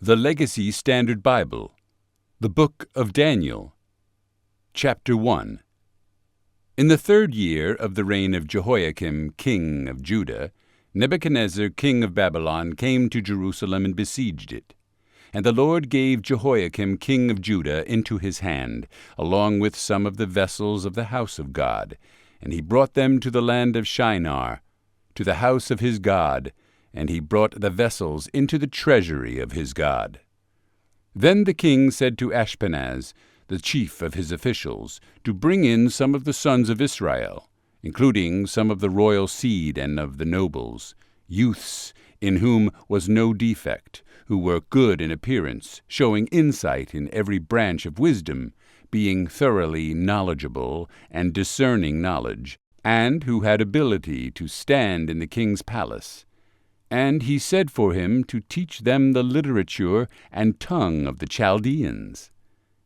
The Legacy Standard Bible, the Book of Daniel, Chapter 1. In the 3rd year of the reign of Jehoiakim, king of Judah, Nebuchadnezzar, king of Babylon, came to Jerusalem and besieged it. And the Lord gave Jehoiakim, king of Judah, into his hand, along with some of the vessels of the house of God. And he brought them to the land of Shinar, to the house of his God, and he brought the vessels into the treasury of his God. Then the king said to Ashpenaz, the chief of his officials, to bring in some of the sons of Israel, including some of the royal seed and of the nobles, youths in whom was no defect, who were good in appearance, showing insight in every branch of wisdom, being thoroughly knowledgeable and discerning knowledge, and who had ability to stand in the king's palace. And he said for him to teach them the literature and tongue of the Chaldeans.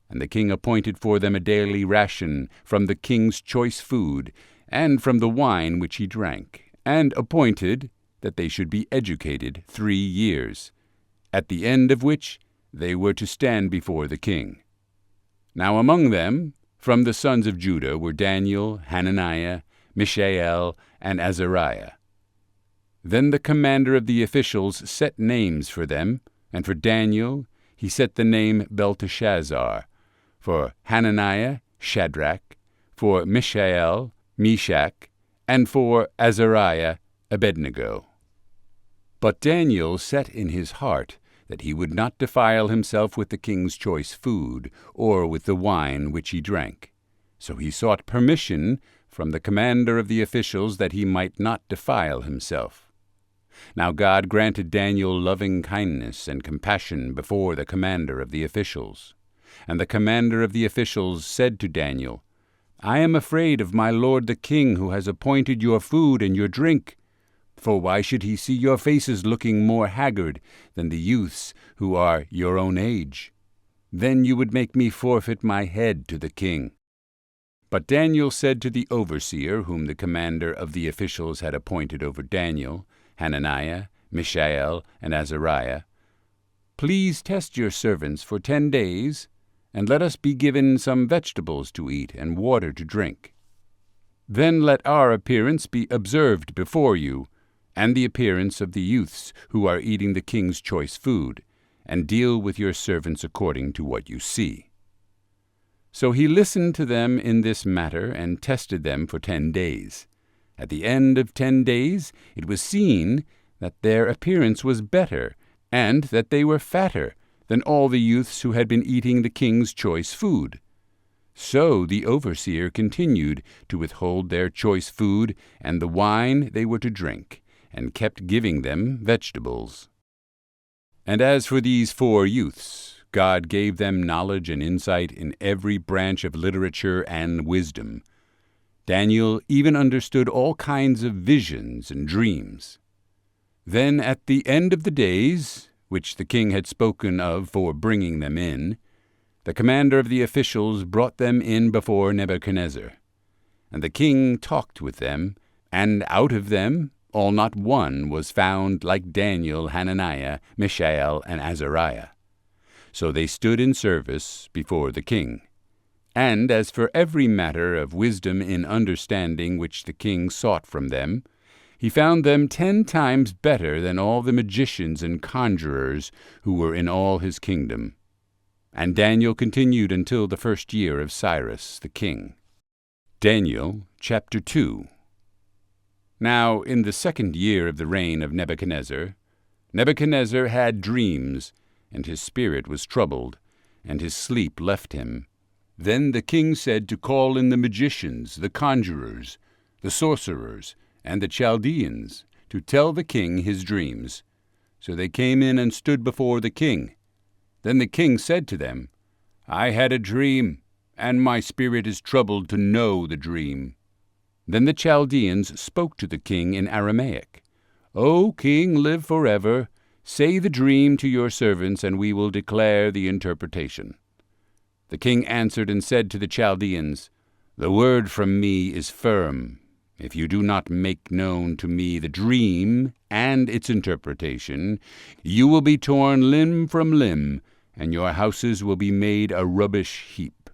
And the king appointed for them a daily ration from the king's choice food, and from the wine which he drank, and appointed that they should be educated 3 years, at the end of which they were to stand before the king. Now among them, from the sons of Judah, were Daniel, Hananiah, Mishael, and Azariah. Then the commander of the officials set names for them, and for Daniel he set the name Belteshazzar, for Hananiah, Shadrach, for Mishael, Meshach, and for Azariah, Abednego. But Daniel set in his heart that he would not defile himself with the king's choice food, or with the wine which he drank. So he sought permission from the commander of the officials that he might not defile himself. Now God granted Daniel loving kindness and compassion before the commander of the officials. And the commander of the officials said to Daniel, I am afraid of my lord the king, who has appointed your food and your drink. For why should he see your faces looking more haggard than the youths who are your own age? Then you would make me forfeit my head to the king. But Daniel said to the overseer, whom the commander of the officials had appointed over Daniel, Hananiah, Mishael, and Azariah, Please test your servants for 10 days, and let us be given some vegetables to eat and water to drink. Then let our appearance be observed before you, and the appearance of the youths who are eating the king's choice food, and deal with your servants according to what you see. So he listened to them in this matter, and tested them for 10 days. At the end of 10 days it was seen that their appearance was better, and that they were fatter than all the youths who had been eating the king's choice food. So the overseer continued to withhold their choice food and the wine they were to drink, and kept giving them vegetables. And as for these 4 youths, God gave them knowledge and insight in every branch of literature and wisdom. Daniel even understood all kinds of visions and dreams. Then at the end of the days, which the king had spoken of for bringing them in, the commander of the officials brought them in before Nebuchadnezzar. And the king talked with them, and out of them all not one was found like Daniel, Hananiah, Mishael, and Azariah. So they stood in service before the king. And as for every matter of wisdom in understanding which the king sought from them, he found them 10 times better than all the magicians and conjurers who were in all his kingdom. And Daniel continued until the 1st year of Cyrus the king. Daniel chapter 2. Now in the 2nd year of the reign of Nebuchadnezzar, Nebuchadnezzar had dreams, and his spirit was troubled, and his sleep left him. Then the king said to call in the magicians, the conjurers, the sorcerers, and the Chaldeans, to tell the king his dreams. So they came in and stood before the king. Then the king said to them, I had a dream, and my spirit is troubled to know the dream. Then the Chaldeans spoke to the king in Aramaic. O king, live forever. Say the dream to your servants, and we will declare the interpretation. The king answered and said to the Chaldeans, The word from me is firm. If you do not make known to me the dream and its interpretation, you will be torn limb from limb, and your houses will be made a rubbish heap.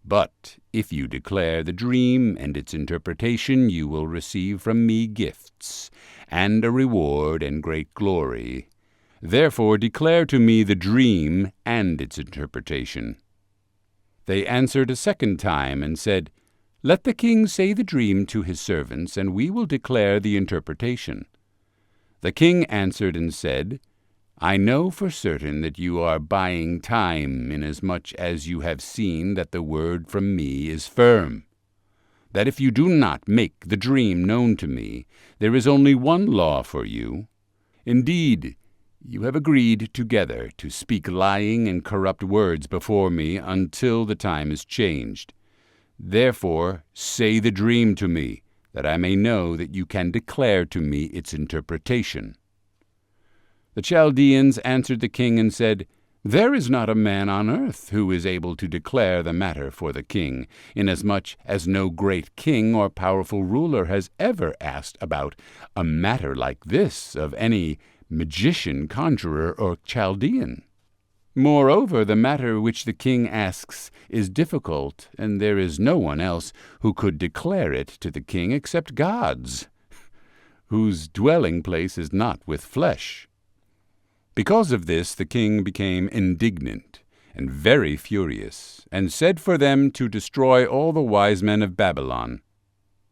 But if you declare the dream and its interpretation, you will receive from me gifts, and a reward and great glory. Therefore declare to me the dream and its interpretation." They answered a second time and said, "Let the king say the dream to his servants, and we will declare the interpretation." The king answered and said, "I know for certain that you are buying time, inasmuch as you have seen that the word from me is firm. That if you do not make the dream known to me, there is only one law for you. Indeed, you have agreed together to speak lying and corrupt words before me until the time is changed. Therefore say the dream to me, that I may know that you can declare to me its interpretation." The Chaldeans answered the king and said, "There is not a man on earth who is able to declare the matter for the king, inasmuch as no great king or powerful ruler has ever asked about a matter like this of any magician, conjurer, or Chaldean. Moreover, the matter which the king asks is difficult, and there is no one else who could declare it to the king except gods, whose dwelling place is not with flesh." Because of this the king became indignant and very furious, and said for them to destroy all the wise men of Babylon.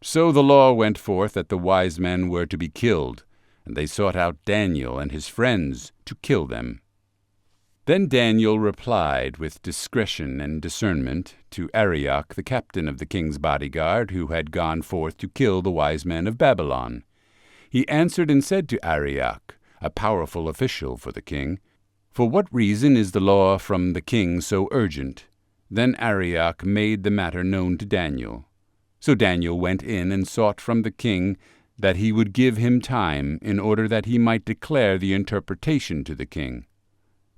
So the law went forth that the wise men were to be killed, and they sought out Daniel and his friends to kill them. Then Daniel replied with discretion and discernment to Arioch, the captain of the king's bodyguard, who had gone forth to kill the wise men of Babylon. He answered and said to Arioch, a powerful official for the king, "For what reason is the law from the king so urgent?" Then Arioch made the matter known to Daniel. So Daniel went in and sought from the king that he would give him time, in order that he might declare the interpretation to the king.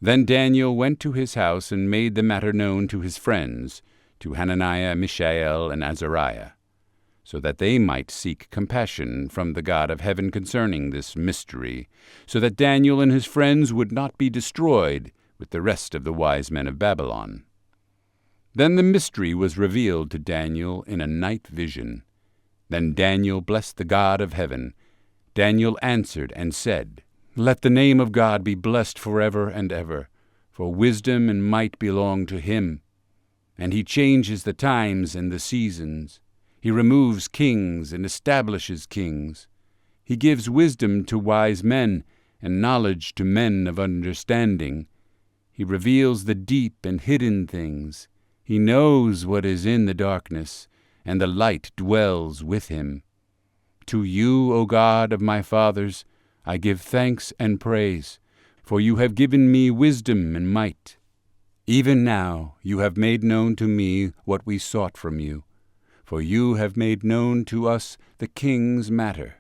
Then Daniel went to his house and made the matter known to his friends, to Hananiah, Mishael, and Azariah, so that they might seek compassion from the God of heaven concerning this mystery, so that Daniel and his friends would not be destroyed with the rest of the wise men of Babylon. Then the mystery was revealed to Daniel in a night vision. Then Daniel blessed the God of heaven. Daniel answered and said, "Let the name of God be blessed forever and ever, for wisdom and might belong to him. And he changes the times and the seasons. He removes kings and establishes kings. He gives wisdom to wise men and knowledge to men of understanding. He reveals the deep and hidden things. He knows what is in the darkness, and the light dwells with him. To you, O God of my fathers, I give thanks and praise, for you have given me wisdom and might. Even now you have made known to me what we sought from you, for you have made known to us the king's matter."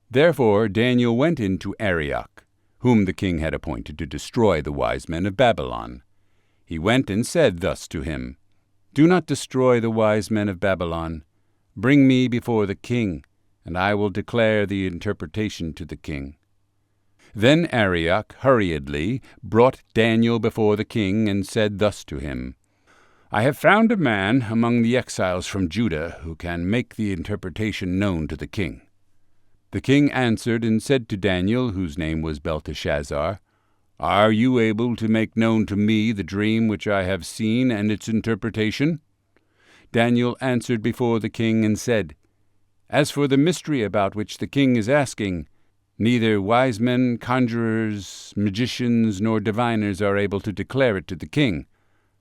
Therefore Daniel went in to Arioch, whom the king had appointed to destroy the wise men of Babylon. He went and said thus to him, "Do not destroy the wise men of Babylon. Bring me before the king, and I will declare the interpretation to the king." Then Arioch hurriedly brought Daniel before the king and said thus to him, "I have found a man among the exiles from Judah who can make the interpretation known to the king." The king answered and said to Daniel, whose name was Belteshazzar, "Are you able to make known to me the dream which I have seen and its interpretation?" Daniel answered before the king and said, "As for the mystery about which the king is asking, neither wise men, conjurers, magicians, nor diviners are able to declare it to the king.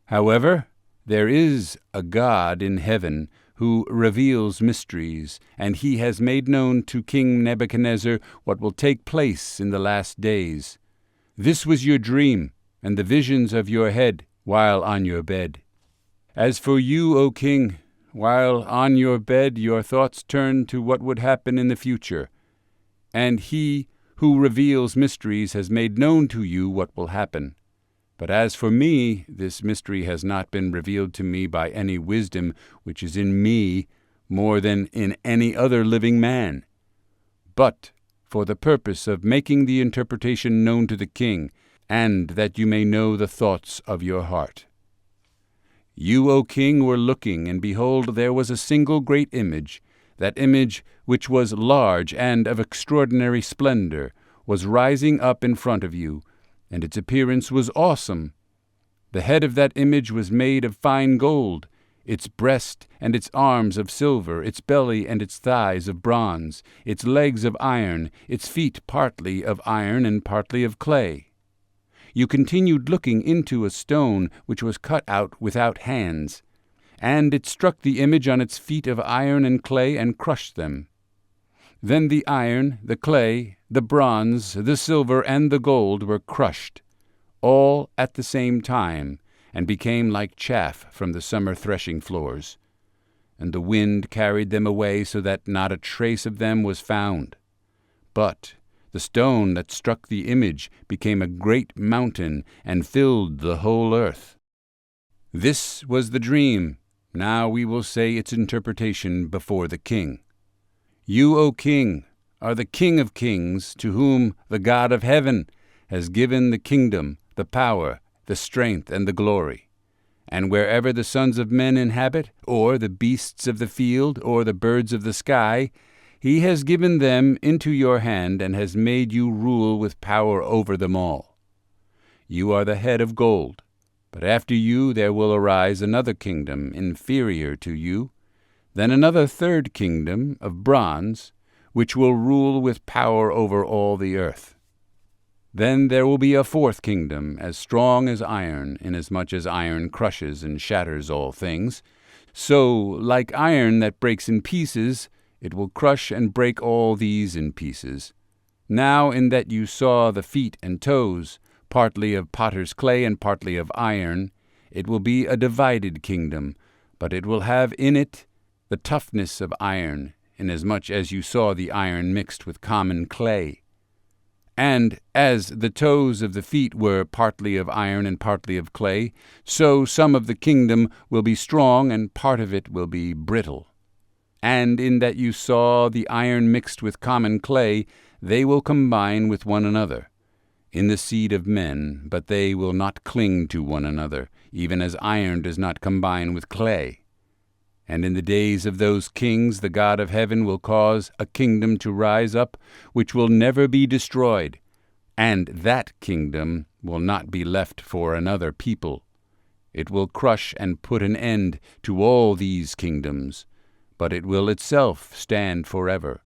However, there is a God in heaven who reveals mysteries, and he has made known to King Nebuchadnezzar what will take place in the last days. This was your dream, and the visions of your head while on your bed. As for you, O king, while on your bed your thoughts turn to what would happen in the future, and he who reveals mysteries has made known to you what will happen. But as for me, this mystery has not been revealed to me by any wisdom which is in me, more than in any other living man, but for the purpose of making the interpretation known to the king, and that you may know the thoughts of your heart. You, O king, were looking, and behold, there was a single great image. That image, which was large and of extraordinary splendor, was rising up in front of you, and its appearance was awesome. The head of that image was made of fine gold, its breast and its arms of silver, its belly and its thighs of bronze, its legs of iron, its feet partly of iron and partly of clay. You continued looking into a stone which was cut out without hands, and it struck the image on its feet of iron and clay and crushed them. Then the iron, the clay, the bronze, the silver, and the gold were crushed, all at the same time, and became like chaff from the summer threshing floors. And the wind carried them away so that not a trace of them was found. But the stone that struck the image became a great mountain and filled the whole earth. This was the dream. Now we will say its interpretation before the king. You, O king, are the King of kings, to whom the God of heaven has given the kingdom, the power, the strength, and the glory. And wherever the sons of men inhabit, or the beasts of the field, or the birds of the sky, he has given them into your hand, and has made you rule with power over them all. You are the head of gold, but after you there will arise another kingdom inferior to you, then another third kingdom of bronze, which will rule with power over all the earth. Then there will be a fourth kingdom, as strong as iron, inasmuch as iron crushes and shatters all things. So, like iron that breaks in pieces, it will crush and break all these in pieces. Now in that you saw the feet and toes, partly of potter's clay and partly of iron, it will be a divided kingdom, but it will have in it the toughness of iron, inasmuch as you saw the iron mixed with common clay. And as the toes of the feet were partly of iron and partly of clay, so some of the kingdom will be strong and part of it will be brittle. And in that you saw the iron mixed with common clay, they will combine with one another in the seed of men, but they will not cling to one another, even as iron does not combine with clay. And in the days of those kings the God of heaven will cause a kingdom to rise up which will never be destroyed, and that kingdom will not be left for another people. It will crush and put an end to all these kingdoms, but it will itself stand forever.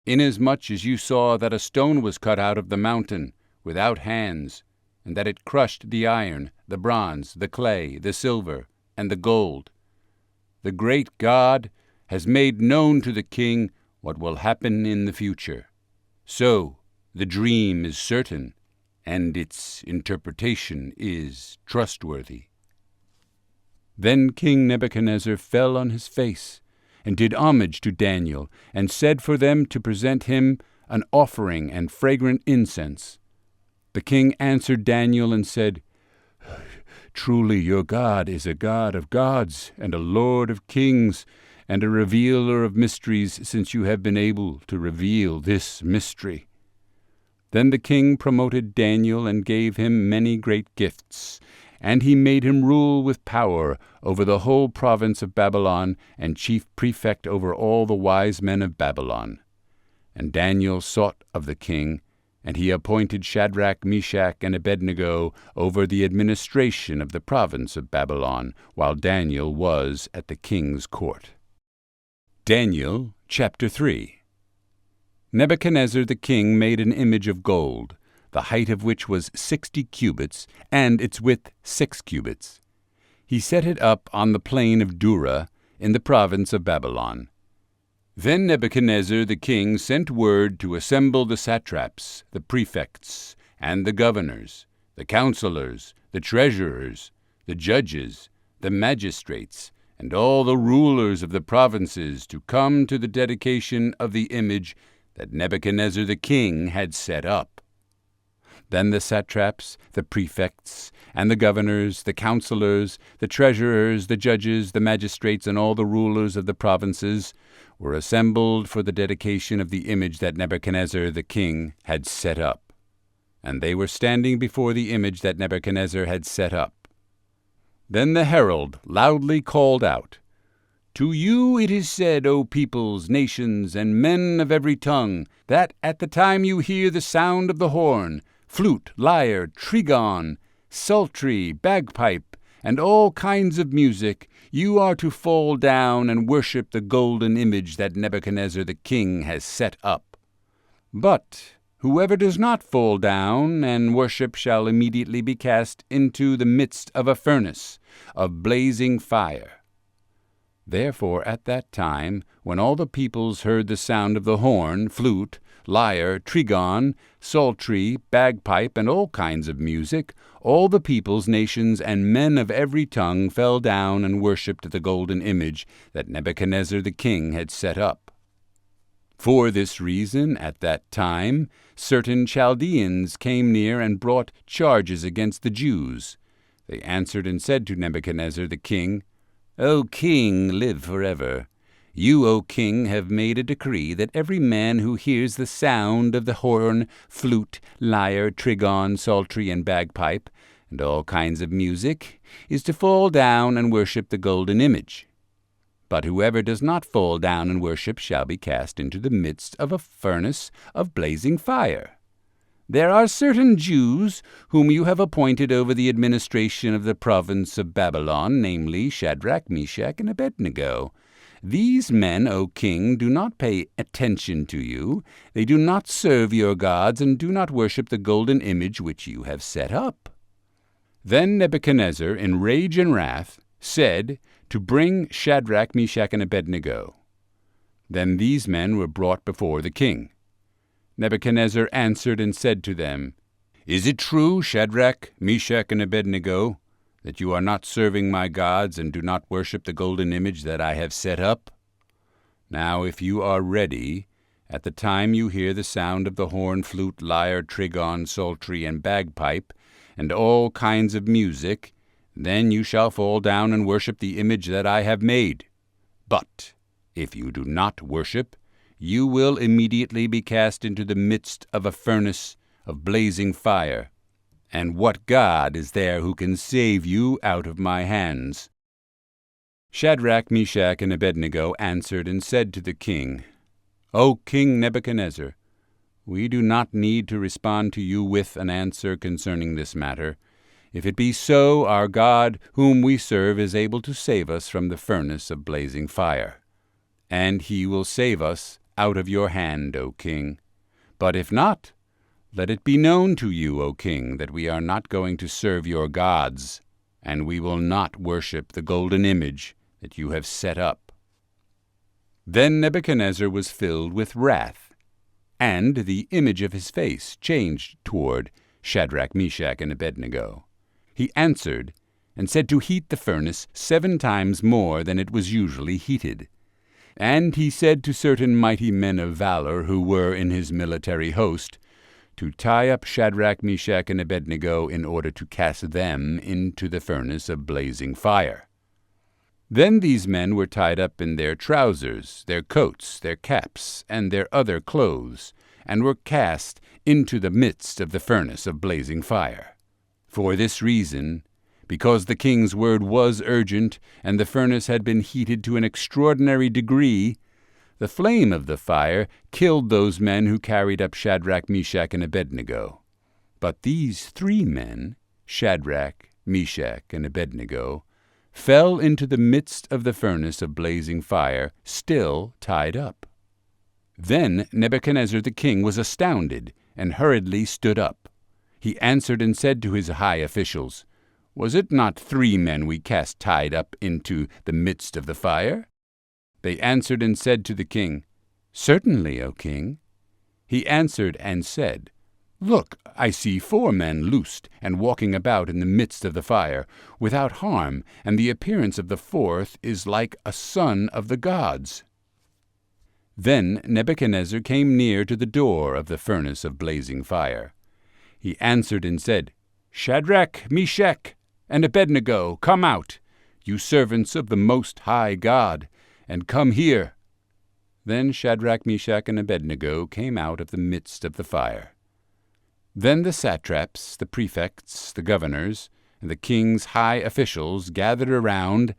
Inasmuch as you saw that a stone was cut out of the mountain without hands, and that it crushed the iron, the bronze, the clay, the silver, and the gold, the great God has made known to the king what will happen in the future. So the dream is certain, and its interpretation is trustworthy. Then King Nebuchadnezzar fell on his face, and did homage to Daniel, and said for them to present him an offering and fragrant incense. The king answered Daniel and said, Truly your God is a God of gods, and a Lord of kings, and a revealer of mysteries, since you have been able to reveal this mystery. Then the king promoted Daniel and gave him many great gifts, and he made him rule with power over the whole province of Babylon, and chief prefect over all the wise men of Babylon. And Daniel sought of the king, and he appointed Shadrach, Meshach, and Abednego over the administration of the province of Babylon, while Daniel was at the king's court. Daniel chapter 3. Nebuchadnezzar the king made an image of gold, the height of which was 60 cubits, and its width 6 cubits. He set it up on the plain of Dura, in the province of Babylon. Then Nebuchadnezzar the king sent word to assemble the satraps, the prefects, and the governors, the counselors, the treasurers, the judges, the magistrates, and all the rulers of the provinces to come to the dedication of the image that Nebuchadnezzar the king had set up. Then the satraps, the prefects, and the governors, the counselors, the treasurers, the judges, the magistrates, and all the rulers of the provinces were assembled for the dedication of the image that Nebuchadnezzar the king had set up. And they were standing before the image that Nebuchadnezzar had set up. Then the herald loudly called out, "To you it is said, O peoples, nations, and men of every tongue, that at the time you hear the sound of the horn, flute, lyre, trigon, psaltery, bagpipe, and all kinds of music, you are to fall down and worship the golden image that Nebuchadnezzar the king has set up. But whoever does not fall down and worship shall immediately be cast into the midst of a furnace of blazing fire." Therefore at that time, when all the peoples heard the sound of the horn, flute, lyre, trigon, psaltery, bagpipe, and all kinds of music, all the peoples, nations, and men of every tongue fell down and worshipped the golden image that Nebuchadnezzar the king had set up. For this reason, at that time, certain Chaldeans came near and brought charges against the Jews. They answered and said to Nebuchadnezzar the king, "O king, live forever. You, O king, have made a decree that every man who hears the sound of the horn, flute, lyre, trigon, psaltery, and bagpipe, and all kinds of music, is to fall down and worship the golden image. But whoever does not fall down and worship shall be cast into the midst of a furnace of blazing fire. There are certain Jews whom you have appointed over the administration of the province of Babylon, namely Shadrach, Meshach, and Abednego. These men, O king, do not pay attention to you. They do not serve your gods, and do not worship the golden image which you have set up." Then Nebuchadnezzar, in rage and wrath, said to bring Shadrach, Meshach, and Abednego. Then these men were brought before the king. Nebuchadnezzar answered and said to them, "Is it true, Shadrach, Meshach, and Abednego, that you are not serving my gods and do not worship the golden image that I have set up? Now if you are ready, at the time you hear the sound of the horn, flute, lyre, trigon, psaltery, and bagpipe, and all kinds of music, then you shall fall down and worship the image that I have made. But if you do not worship, you will immediately be cast into the midst of a furnace of blazing fire. And what God is there who can save you out of my hands?" Shadrach, Meshach, and Abednego answered and said to the king, "O King Nebuchadnezzar, we do not need to respond to you with an answer concerning this matter. If it be so, our God, whom we serve, is able to save us from the furnace of blazing fire. And he will save us out of your hand, O king. But if not, let it be known to you, O king, that we are not going to serve your gods, and we will not worship the golden image that you have set up." Then Nebuchadnezzar was filled with wrath, and the image of his face changed toward Shadrach, Meshach, and Abednego. He answered and said to heat the furnace 7 times more than it was usually heated. And he said to certain mighty men of valor who were in his military host, to tie up Shadrach, Meshach, and Abednego in order to cast them into the furnace of blazing fire. Then these men were tied up in their trousers, their coats, their caps, and their other clothes, and were cast into the midst of the furnace of blazing fire. For this reason, because the king's word was urgent, and the furnace had been heated to an extraordinary degree, the flame of the fire killed those men who carried up Shadrach, Meshach, and Abednego. But these 3 men, Shadrach, Meshach, and Abednego, fell into the midst of the furnace of blazing fire, still tied up. Then Nebuchadnezzar the king was astounded, and hurriedly stood up. He answered and said to his high officials, "Was it not 3 men we cast tied up into the midst of the fire?" They answered and said to the king, "Certainly, O king." He answered and said, "Look, I see 4 men loosed and walking about in the midst of the fire, without harm, and the appearance of the 4th is like a son of the gods." Then Nebuchadnezzar came near to the door of the furnace of blazing fire. He answered and said, Shadrach, Meshach, and Abednego, come out, you servants of the Most High God, and come here. Then Shadrach, Meshach, and Abednego came out of the midst of the fire. Then the satraps, the prefects, the governors, and the king's high officials gathered around,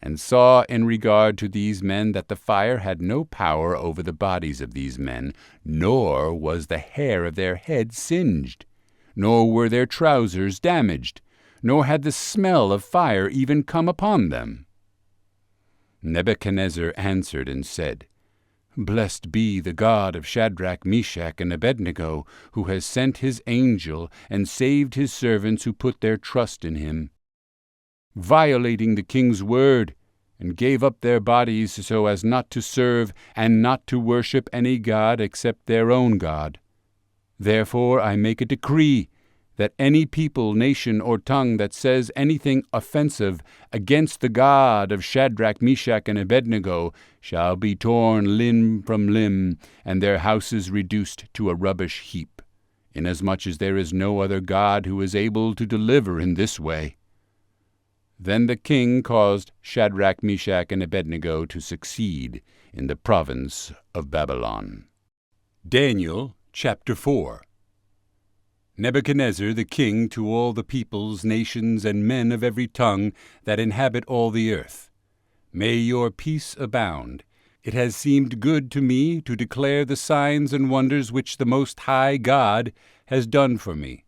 and saw in regard to these men that the fire had no power over the bodies of these men, nor was the hair of their heads singed, nor were their trousers damaged, nor had the smell of fire even come upon them. Nebuchadnezzar answered and said, Blessed be the God of Shadrach, Meshach, and Abednego, who has sent his angel and saved his servants who put their trust in him, violating the king's word, and gave up their bodies so as not to serve and not to worship any god except their own God. Therefore I make a decree that any people, nation, or tongue that says anything offensive against the God of Shadrach, Meshach, and Abednego shall be torn limb from limb, and their houses reduced to a rubbish heap, inasmuch as there is no other God who is able to deliver in this way. Then the king caused Shadrach, Meshach, and Abednego to succeed in the province of Babylon. Daniel chapter 4. Nebuchadnezzar the king to all the peoples, nations, and men of every tongue that inhabit all the earth. May your peace abound. It has seemed good to me to declare the signs and wonders which the Most High God has done for me.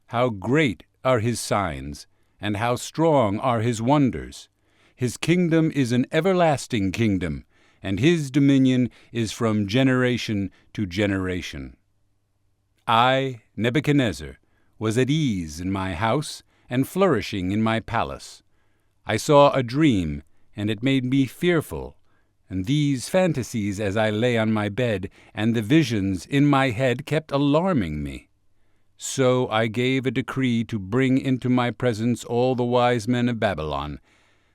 How great are his signs, and how strong are his wonders! His kingdom is an everlasting kingdom, and his dominion is from generation to generation. I, Nebuchadnezzar, was at ease in my house and flourishing in my palace. I saw a dream, and it made me fearful, and these fantasies as I lay on my bed, and the visions in my head kept alarming me. So I gave a decree to bring into my presence all the wise men of Babylon,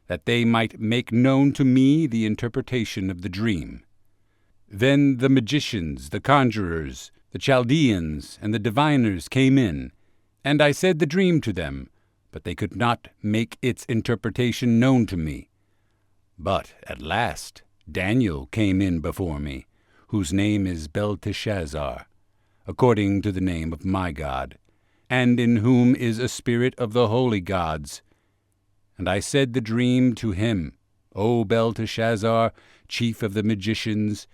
that they might make known to me the interpretation of the dream. Then the magicians, the conjurers, the Chaldeans, and the diviners came in, and I said the dream to them, but they could not make its interpretation known to me. But at last Daniel came in before me, whose name is Belteshazzar, according to the name of my God, and in whom is a spirit of the holy gods. And I said the dream to him, O Belteshazzar, chief of the magicians,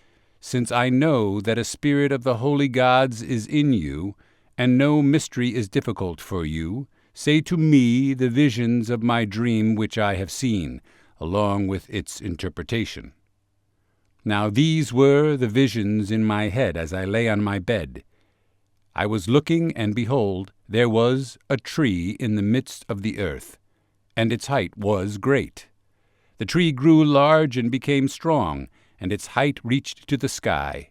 since I know that a spirit of the holy gods is in you, and no mystery is difficult for you, say to me the visions of my dream which I have seen, along with its interpretation. Now these were the visions in my head as I lay on my bed. I was looking, and behold, there was a tree in the midst of the earth, and its height was great. The tree grew large and became strong, and its height reached to the sky,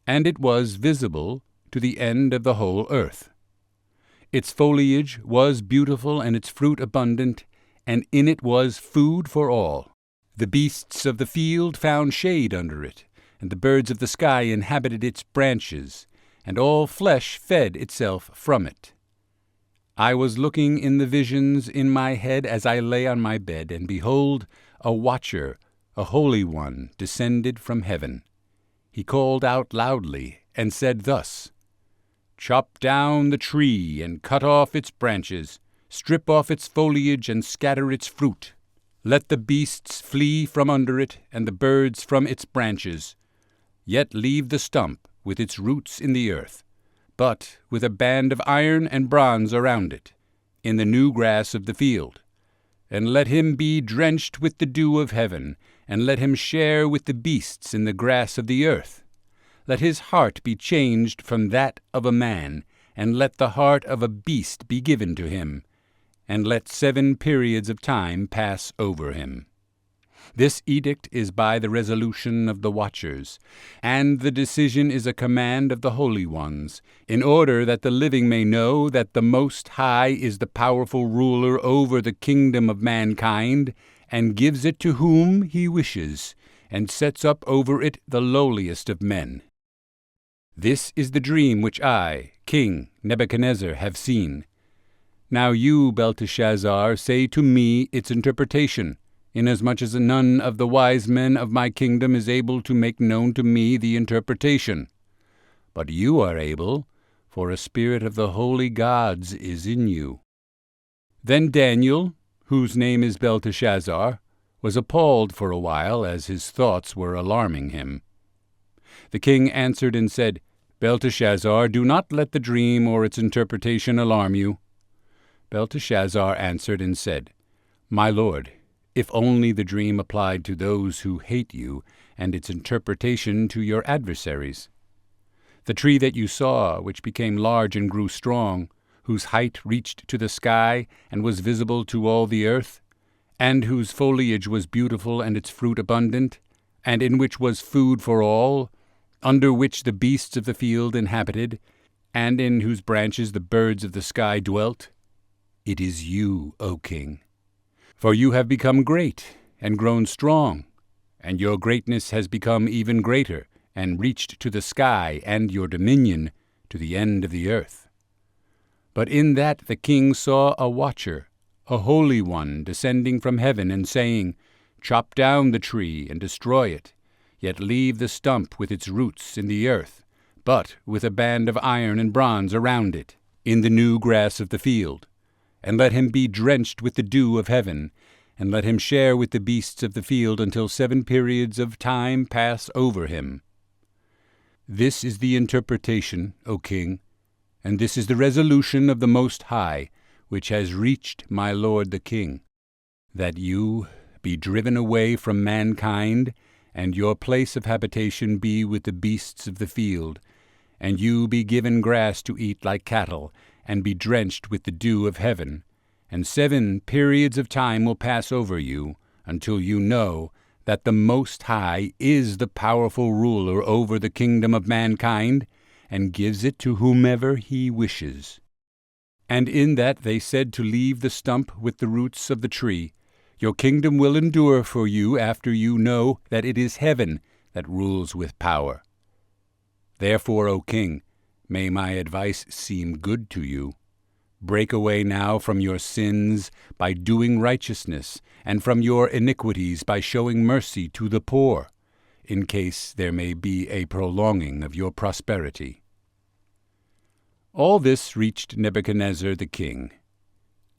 and it was visible to the end of the whole earth. Its foliage was beautiful, and its fruit abundant, and in it was food for all. The beasts of the field found shade under it, and the birds of the sky inhabited its branches, and all flesh fed itself from it. I was looking in the visions in my head as I lay on my bed, and behold, a watcher, a holy one, descended from heaven. He called out loudly, and said thus, Chop down the tree, and cut off its branches, strip off its foliage, and scatter its fruit. Let the beasts flee from under it, and the birds from its branches. Yet leave the stump with its roots in the earth, but with a band of iron and bronze around it, in the new grass of the field. And let him be drenched with the dew of heaven, and let him share with the beasts in the grass of the earth. Let his heart be changed from that of a man, and let the heart of a beast be given to him, and let 7 periods of time pass over him. This edict is by the resolution of the watchers, and the decision is a command of the holy ones, in order that the living may know that the Most High is the powerful ruler over the kingdom of mankind, and gives it to whom he wishes, and sets up over it the lowliest of men. This is the dream which I, King Nebuchadnezzar, have seen. Now you, Belteshazzar, say to me its interpretation, inasmuch as none of the wise men of my kingdom is able to make known to me the interpretation. But you are able, for a spirit of the holy gods is in you." Then Daniel, whose name is Belteshazzar, was appalled for a while, as his thoughts were alarming him. The king answered and said, "Belteshazzar, do not let the dream or its interpretation alarm you." Belteshazzar answered and said, "My lord, if only the dream applied to those who hate you, and its interpretation to your adversaries. The tree that you saw, which became large and grew strong, whose height reached to the sky and was visible to all the earth, and whose foliage was beautiful and its fruit abundant, and in which was food for all, under which the beasts of the field inhabited, and in whose branches the birds of the sky dwelt, it is you, O king. For you have become great and grown strong, and your greatness has become even greater, and reached to the sky, and your dominion to the end of the earth. But in that the king saw a watcher, a holy one, descending from heaven, and saying, Chop down the tree and destroy it, yet leave the stump with its roots in the earth, but with a band of iron and bronze around it, in the new grass of the field. And let him be drenched with the dew of heaven, and let him share with the beasts of the field until 7 periods of time pass over him. This is the interpretation, O king, and this is the resolution of the Most High, which has reached my lord the king, that you be driven away from mankind, and your place of habitation be with the beasts of the field, and you be given grass to eat like cattle, and be drenched with the dew of heaven, and 7 periods of time will pass over you, until you know that the Most High is the powerful ruler over the kingdom of mankind, and gives it to whomever he wishes. And in that they said to leave the stump with the roots of the tree, your kingdom will endure for you after you know that it is heaven that rules with power. Therefore, O king, may my advice seem good to you. Break away now from your sins by doing righteousness, and from your iniquities by showing mercy to the poor, in case there may be a prolonging of your prosperity. All this reached Nebuchadnezzar the king.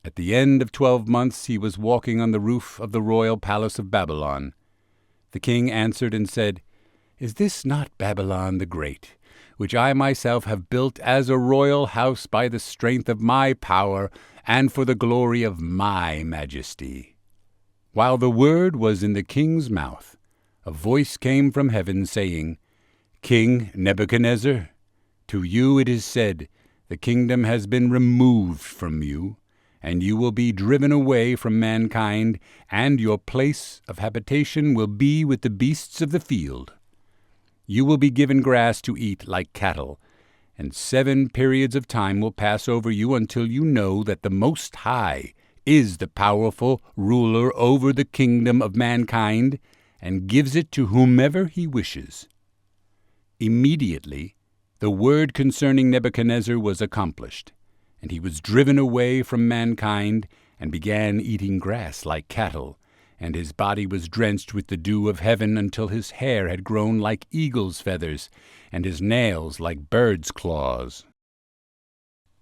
At the end of 12 months he was walking on the roof of the royal palace of Babylon. The king answered and said, Is this not Babylon the Great, which I myself have built as a royal house by the strength of my power and for the glory of my majesty? While the word was in the king's mouth, a voice came from heaven saying, King Nebuchadnezzar, to you it is said, the kingdom has been removed from you, and you will be driven away from mankind, and your place of habitation will be with the beasts of the field. You will be given grass to eat like cattle, and 7 periods of time will pass over you until you know that the Most High is the powerful ruler over the kingdom of mankind, and gives it to whomever he wishes. Immediately the word concerning Nebuchadnezzar was accomplished, and he was driven away from mankind, and began eating grass like cattle, and his body was drenched with the dew of heaven until his hair had grown like eagle's feathers, and his nails like birds' claws.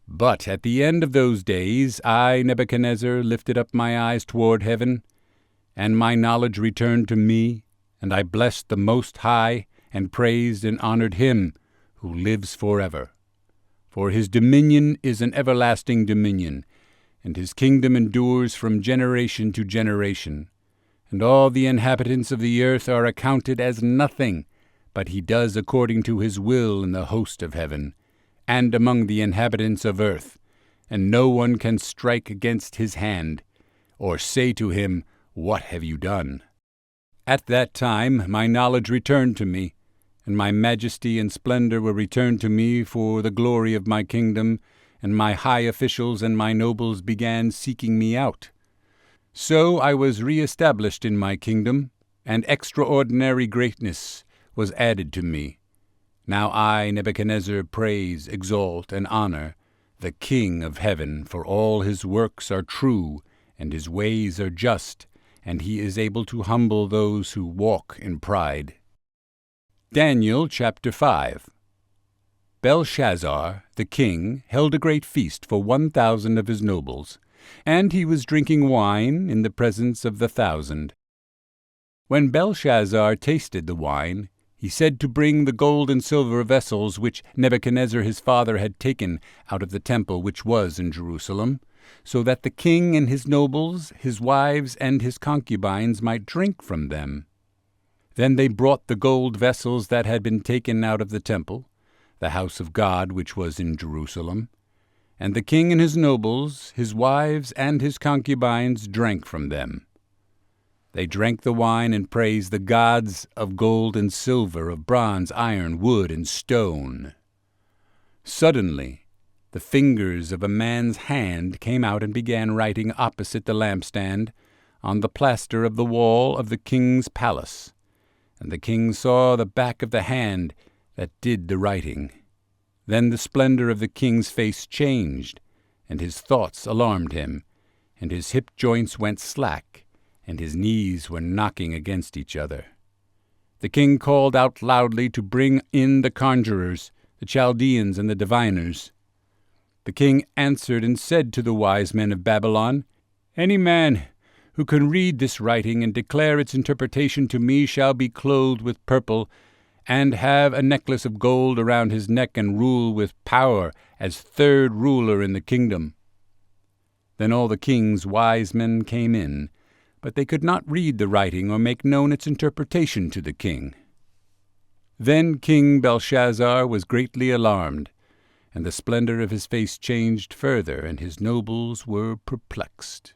But at the end of those days I, Nebuchadnezzar, lifted up my eyes toward heaven, and my knowledge returned to me, and I blessed the Most High, and praised and honored him who lives forever. For his dominion is an everlasting dominion, and his kingdom endures from generation to generation. And all the inhabitants of the earth are accounted as nothing, but he does according to his will in the host of heaven, and among the inhabitants of earth, and no one can strike against his hand, or say to him, What have you done? At that time my knowledge returned to me, and my majesty and splendor were returned to me for the glory of my kingdom, and my high officials and my nobles began seeking me out. So I was re-established in my kingdom, and extraordinary greatness was added to me. Now I, Nebuchadnezzar, praise, exalt, and honor the King of heaven, for all his works are true, and his ways are just, and he is able to humble those who walk in pride. Daniel chapter 5. Belshazzar, the king, held a great feast for 1,000 of his nobles, and he was drinking wine in the presence of the 1,000. When Belshazzar tasted the wine, he said to bring the gold and silver vessels which Nebuchadnezzar his father had taken out of the temple which was in Jerusalem, so that the king and his nobles, his wives, and his concubines might drink from them. Then they brought the gold vessels that had been taken out of the temple, the house of God which was in Jerusalem, and the king and his nobles, his wives, and his concubines drank from them. They drank the wine and praised the gods of gold and silver, of bronze, iron, wood, and stone. Suddenly the fingers of a man's hand came out and began writing opposite the lampstand on the plaster of the wall of the king's palace. And the king saw the back of the hand that did the writing. Then the splendor of the king's face changed, and his thoughts alarmed him, and his hip joints went slack, and his knees were knocking against each other. The king called out loudly to bring in the conjurers, the Chaldeans, and the diviners. The king answered and said to the wise men of Babylon, "Any man who can read this writing and declare its interpretation to me shall be clothed with purple, and have a necklace of gold around his neck, and rule with power as third ruler in the kingdom." Then all the king's wise men came in, but they could not read the writing or make known its interpretation to the king. Then King Belshazzar was greatly alarmed, and the splendor of his face changed further, and his nobles were perplexed.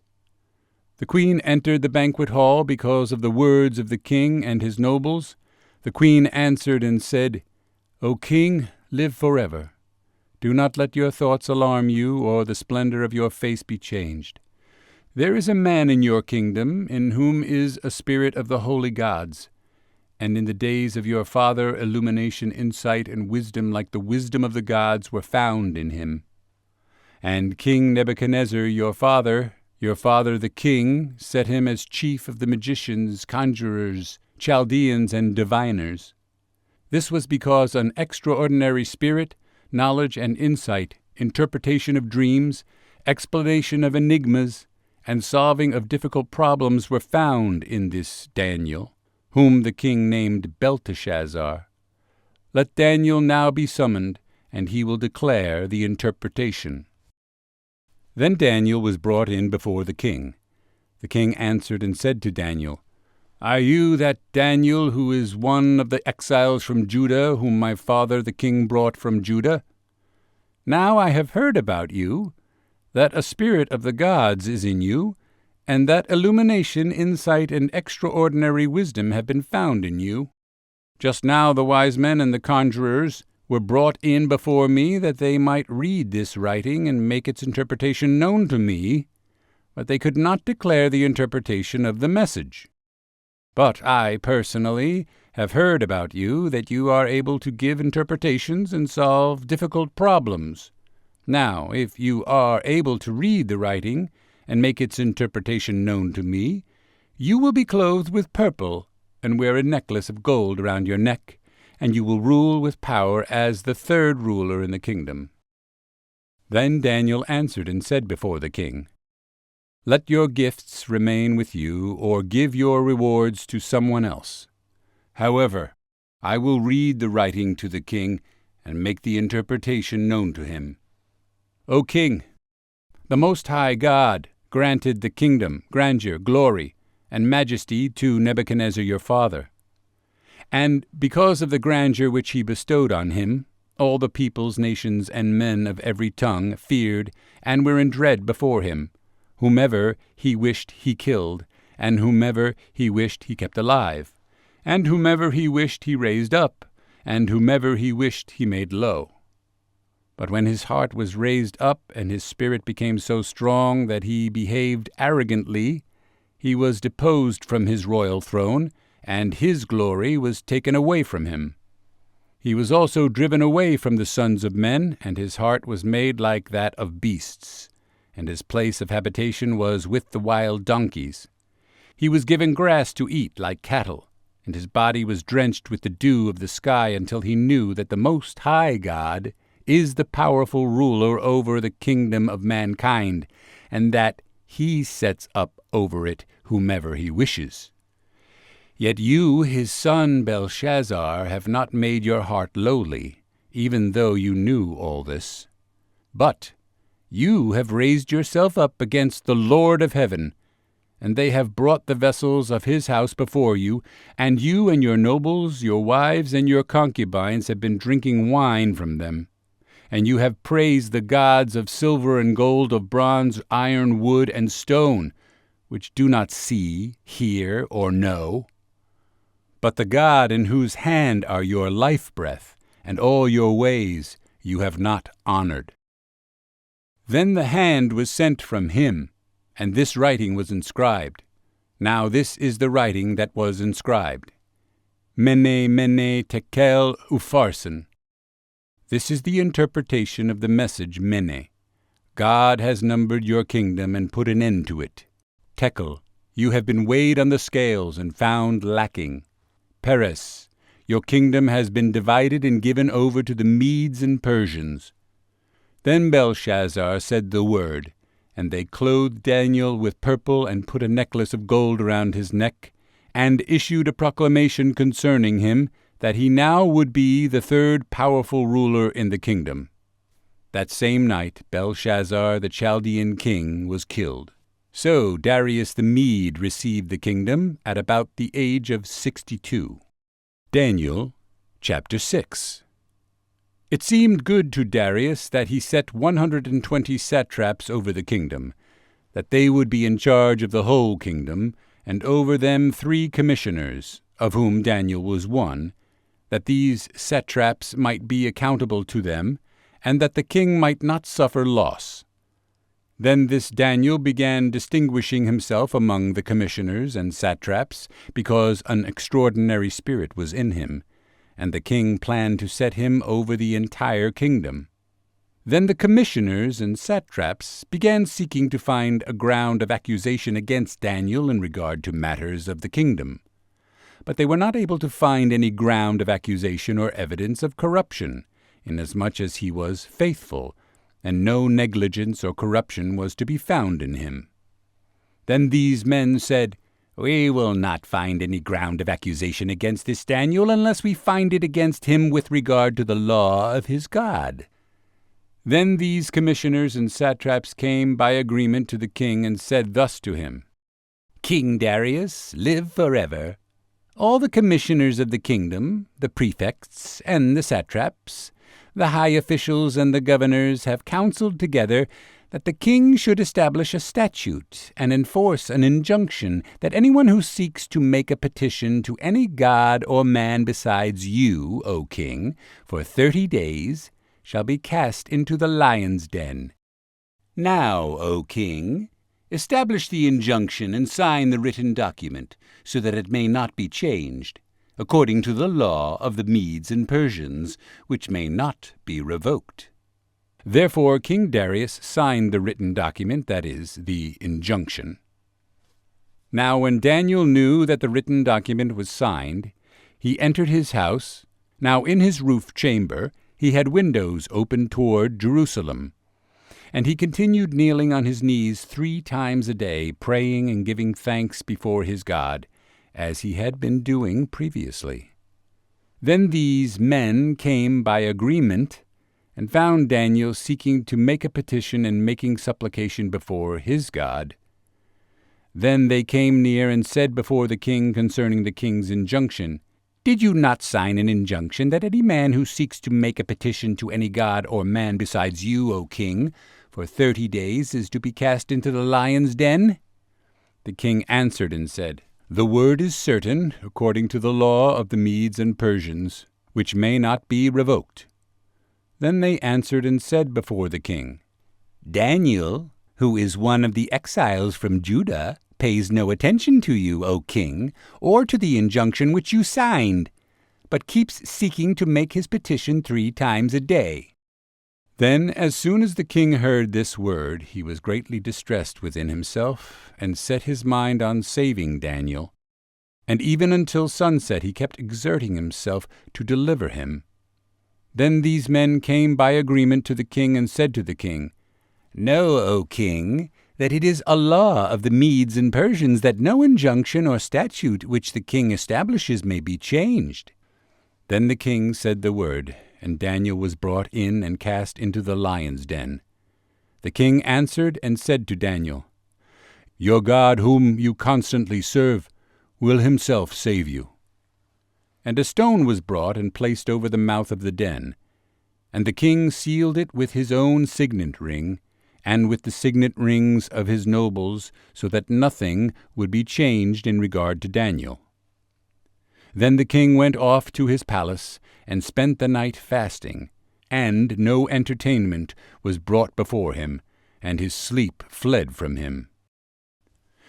The queen entered the banquet hall because of the words of the king and his nobles. The queen answered and said, "O king, live forever. Do not let your thoughts alarm you, or the splendor of your face be changed. There is a man in your kingdom in whom is a spirit of the holy gods, and in the days of your father illumination, insight, and wisdom like the wisdom of the gods were found in him. And King Nebuchadnezzar your father the king, set him as chief of the magicians, conjurers, Chaldeans, and diviners. This was because an extraordinary spirit, knowledge and insight, interpretation of dreams, explanation of enigmas, and solving of difficult problems were found in this Daniel, whom the king named Belteshazzar. Let Daniel now be summoned, and he will declare the interpretation." Then Daniel was brought in before the king. The king answered and said to Daniel, "Are you that Daniel who is one of the exiles from Judah, whom my father the king brought from Judah? Now I have heard about you, that a spirit of the gods is in you, and that illumination, insight, and extraordinary wisdom have been found in you. Just now the wise men and the conjurers were brought in before me, that they might read this writing and make its interpretation known to me, but they could not declare the interpretation of the message. But I, personally, have heard about you, that you are able to give interpretations and solve difficult problems. Now, if you are able to read the writing and make its interpretation known to me, you will be clothed with purple and wear a necklace of gold around your neck, and you will rule with power as the third ruler in the kingdom." Then Daniel answered and said before the king, "Let your gifts remain with you, or give your rewards to someone else. However, I will read the writing to the king and make the interpretation known to him. O king, the Most High God granted the kingdom, grandeur, glory, and majesty to Nebuchadnezzar your father. And because of the grandeur which he bestowed on him, all the peoples, nations, and men of every tongue feared and were in dread before him. Whomever he wished he killed, and whomever he wished he kept alive, and whomever he wished he raised up, and whomever he wished he made low. But when his heart was raised up, and his spirit became so strong that he behaved arrogantly, he was deposed from his royal throne, and his glory was taken away from him. He was also driven away from the sons of men, and his heart was made like that of beasts, and his place of habitation was with the wild donkeys. He was given grass to eat like cattle, and his body was drenched with the dew of the sky until he knew that the Most High God is the powerful ruler over the kingdom of mankind, and that he sets up over it whomever he wishes. Yet you, his son Belshazzar, have not made your heart lowly, even though you knew all this. But you have raised yourself up against the Lord of heaven, and they have brought the vessels of his house before you, and you and your nobles, your wives, and your concubines have been drinking wine from them. And you have praised the gods of silver and gold, of bronze, iron, wood, and stone, which do not see, hear, or know. But the God in whose hand are your life-breath, and all your ways you have not honored. Then the hand was sent from him, and this writing was inscribed. Now this is the writing that was inscribed. Mene, mene, tekel, upharsin. This is the interpretation of the message Mene. God has numbered your kingdom and put an end to it. Tekel, you have been weighed on the scales and found lacking. Peres, your kingdom has been divided and given over to the Medes and Persians. Then Belshazzar said the word, and they clothed Daniel with purple and put a necklace of gold around his neck, and issued a proclamation concerning him, that he now would be the third powerful ruler in the kingdom. That same night Belshazzar the Chaldean king was killed. So Darius the Mede received the kingdom at about the age of 62. Daniel chapter 6. It seemed good to Darius that he set 120 satraps over the kingdom, that they would be in charge of the whole kingdom, and over them 3 commissioners, of whom Daniel was one, that these satraps might be accountable to them, and that the king might not suffer loss. Then this Daniel began distinguishing himself among the commissioners and satraps, because an extraordinary spirit was in him, and the king planned to set him over the entire kingdom. Then the commissioners and satraps began seeking to find a ground of accusation against Daniel in regard to matters of the kingdom. But they were not able to find any ground of accusation or evidence of corruption, inasmuch as he was faithful, and no negligence or corruption was to be found in him. Then these men said, "We will not find any ground of accusation against this Daniel unless we find it against him with regard to the law of his God." Then these commissioners and satraps came by agreement to the king and said thus to him, "King Darius, live forever. All the commissioners of the kingdom, the prefects and the satraps, the high officials and the governors have counseled together that the king should establish a statute and enforce an injunction that anyone who seeks to make a petition to any god or man besides you, O king, for 30 days, shall be cast into the lion's den. Now, O king, establish the injunction and sign the written document, so that it may not be changed, according to the law of the Medes and Persians, which may not be revoked." Therefore King Darius signed the written document, that is, the injunction. Now when Daniel knew that the written document was signed, he entered his house. Now in his roof chamber he had windows open toward Jerusalem. And he continued kneeling on his knees 3 times a day, praying and giving thanks before his God, as he had been doing previously. Then these men came by agreement and found Daniel seeking to make a petition and making supplication before his God. Then they came near and said before the king concerning the king's injunction, "Did you not sign an injunction that any man who seeks to make a petition to any god or man besides you, O king, for 30 days is to be cast into the lion's den?" The king answered and said, "The word is certain, according to the law of the Medes and Persians, which may not be revoked." Then they answered and said before the king, "Daniel, who is one of the exiles from Judah, pays no attention to you, O king, or to the injunction which you signed. but keeps seeking to make his petition 3 times a day." Then, as soon as the king heard this word, he was greatly distressed within himself, and set his mind on saving Daniel. And even until sunset he kept exerting himself to deliver him. Then these men came by agreement to the king and said to the king, "Know, O king, that it is a law of the Medes and Persians that no injunction or statute which the king establishes may be changed." Then the king said the word, and Daniel was brought in and cast into the lion's den. The king answered and said to Daniel, "Your God, whom you constantly serve, will himself save you." And a stone was brought and placed over the mouth of the den. And the king sealed it with his own signet ring, and with the signet rings of his nobles, so that nothing would be changed in regard to Daniel. Then the king went off to his palace, and spent the night fasting, and no entertainment was brought before him, and his sleep fled from him.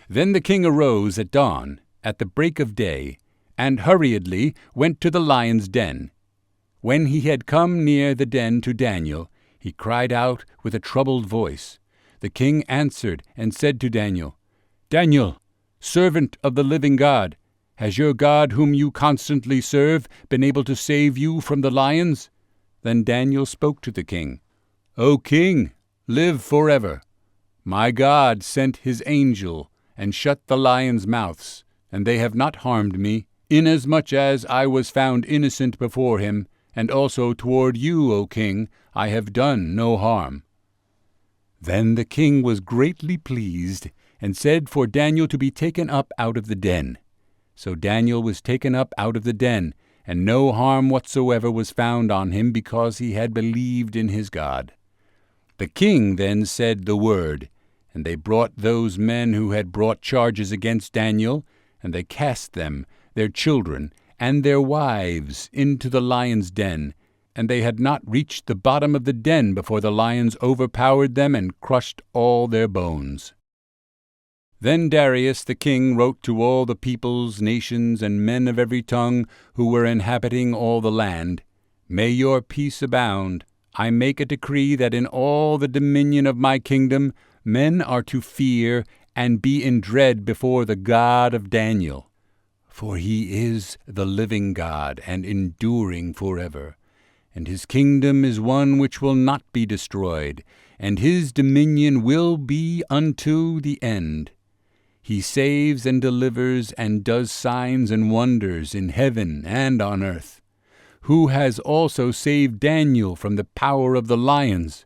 Then the king arose at dawn, at the break of day, and hurriedly went to the lion's den. When he had come near the den to Daniel, he cried out with a troubled voice. The king answered and said to Daniel, "Daniel, servant of the living God, has your God, whom you constantly serve, been able to save you from the lions?" Then Daniel spoke to the king, "O king, live forever. My God sent his angel and shut the lions' mouths, and they have not harmed me, inasmuch as I was found innocent before him, and also toward you, O king, I have done no harm." Then the king was greatly pleased, and said for Daniel to be taken up out of the den. So Daniel was taken up out of the den, and no harm whatsoever was found on him, because he had believed in his God. The king then said the word, and they brought those men who had brought charges against Daniel, and they cast them, their children, and their wives into the lion's den, and they had not reached the bottom of the den before the lions overpowered them and crushed all their bones. Then Darius the king wrote to all the peoples, nations, and men of every tongue who were inhabiting all the land, "May your peace abound. I make a decree that in all the dominion of my kingdom men are to fear and be in dread before the God of Daniel. For he is the living God, and enduring forever. And his kingdom is one which will not be destroyed, and his dominion will be unto the end. He saves and delivers and does signs and wonders in heaven and on earth, who has also saved Daniel from the power of the lions."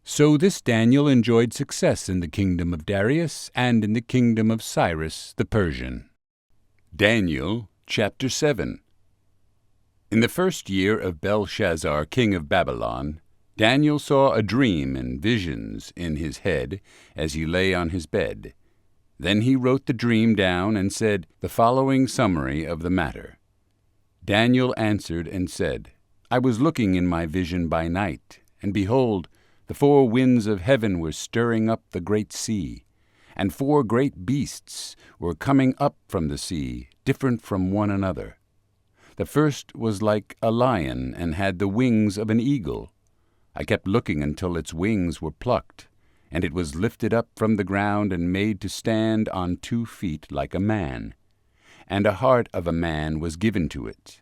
So this Daniel enjoyed success in the kingdom of Darius and in the kingdom of Cyrus the Persian. Daniel chapter 7. In the 1st year of Belshazzar king of Babylon, Daniel saw a dream and visions in his head as he lay on his bed. Then he wrote the dream down and said the following summary of the matter. Daniel answered and said, "I was looking in my vision by night, and behold, the 4 winds of heaven were stirring up the great sea, and 4 great beasts were coming up from the sea, different from one another. The first was like a lion and had the wings of an eagle. I kept looking until its wings were plucked, and it was lifted up from the ground and made to stand on 2 feet like a man. And a heart of a man was given to it.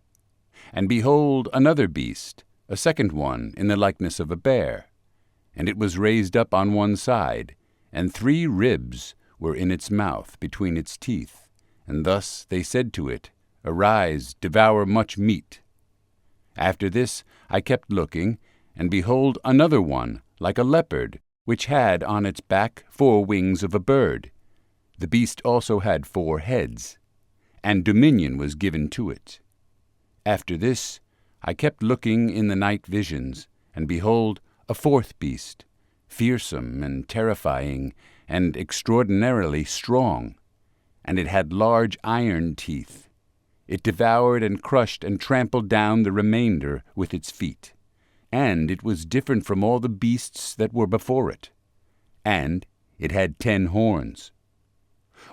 And behold, another beast, a second one, in the likeness of a bear. And it was raised up on one side, and 3 ribs were in its mouth between its teeth. And thus they said to it, Arise, devour much meat. After this I kept looking, and behold, another one, like a leopard, which had on its back 4 wings of a bird. The beast also had 4 heads, and dominion was given to it. After this I kept looking in the night visions, and behold, a 4th beast, fearsome and terrifying, and extraordinarily strong, and it had large iron teeth. It devoured and crushed and trampled down the remainder with its feet. And it was different from all the beasts that were before it. And it had 10 horns.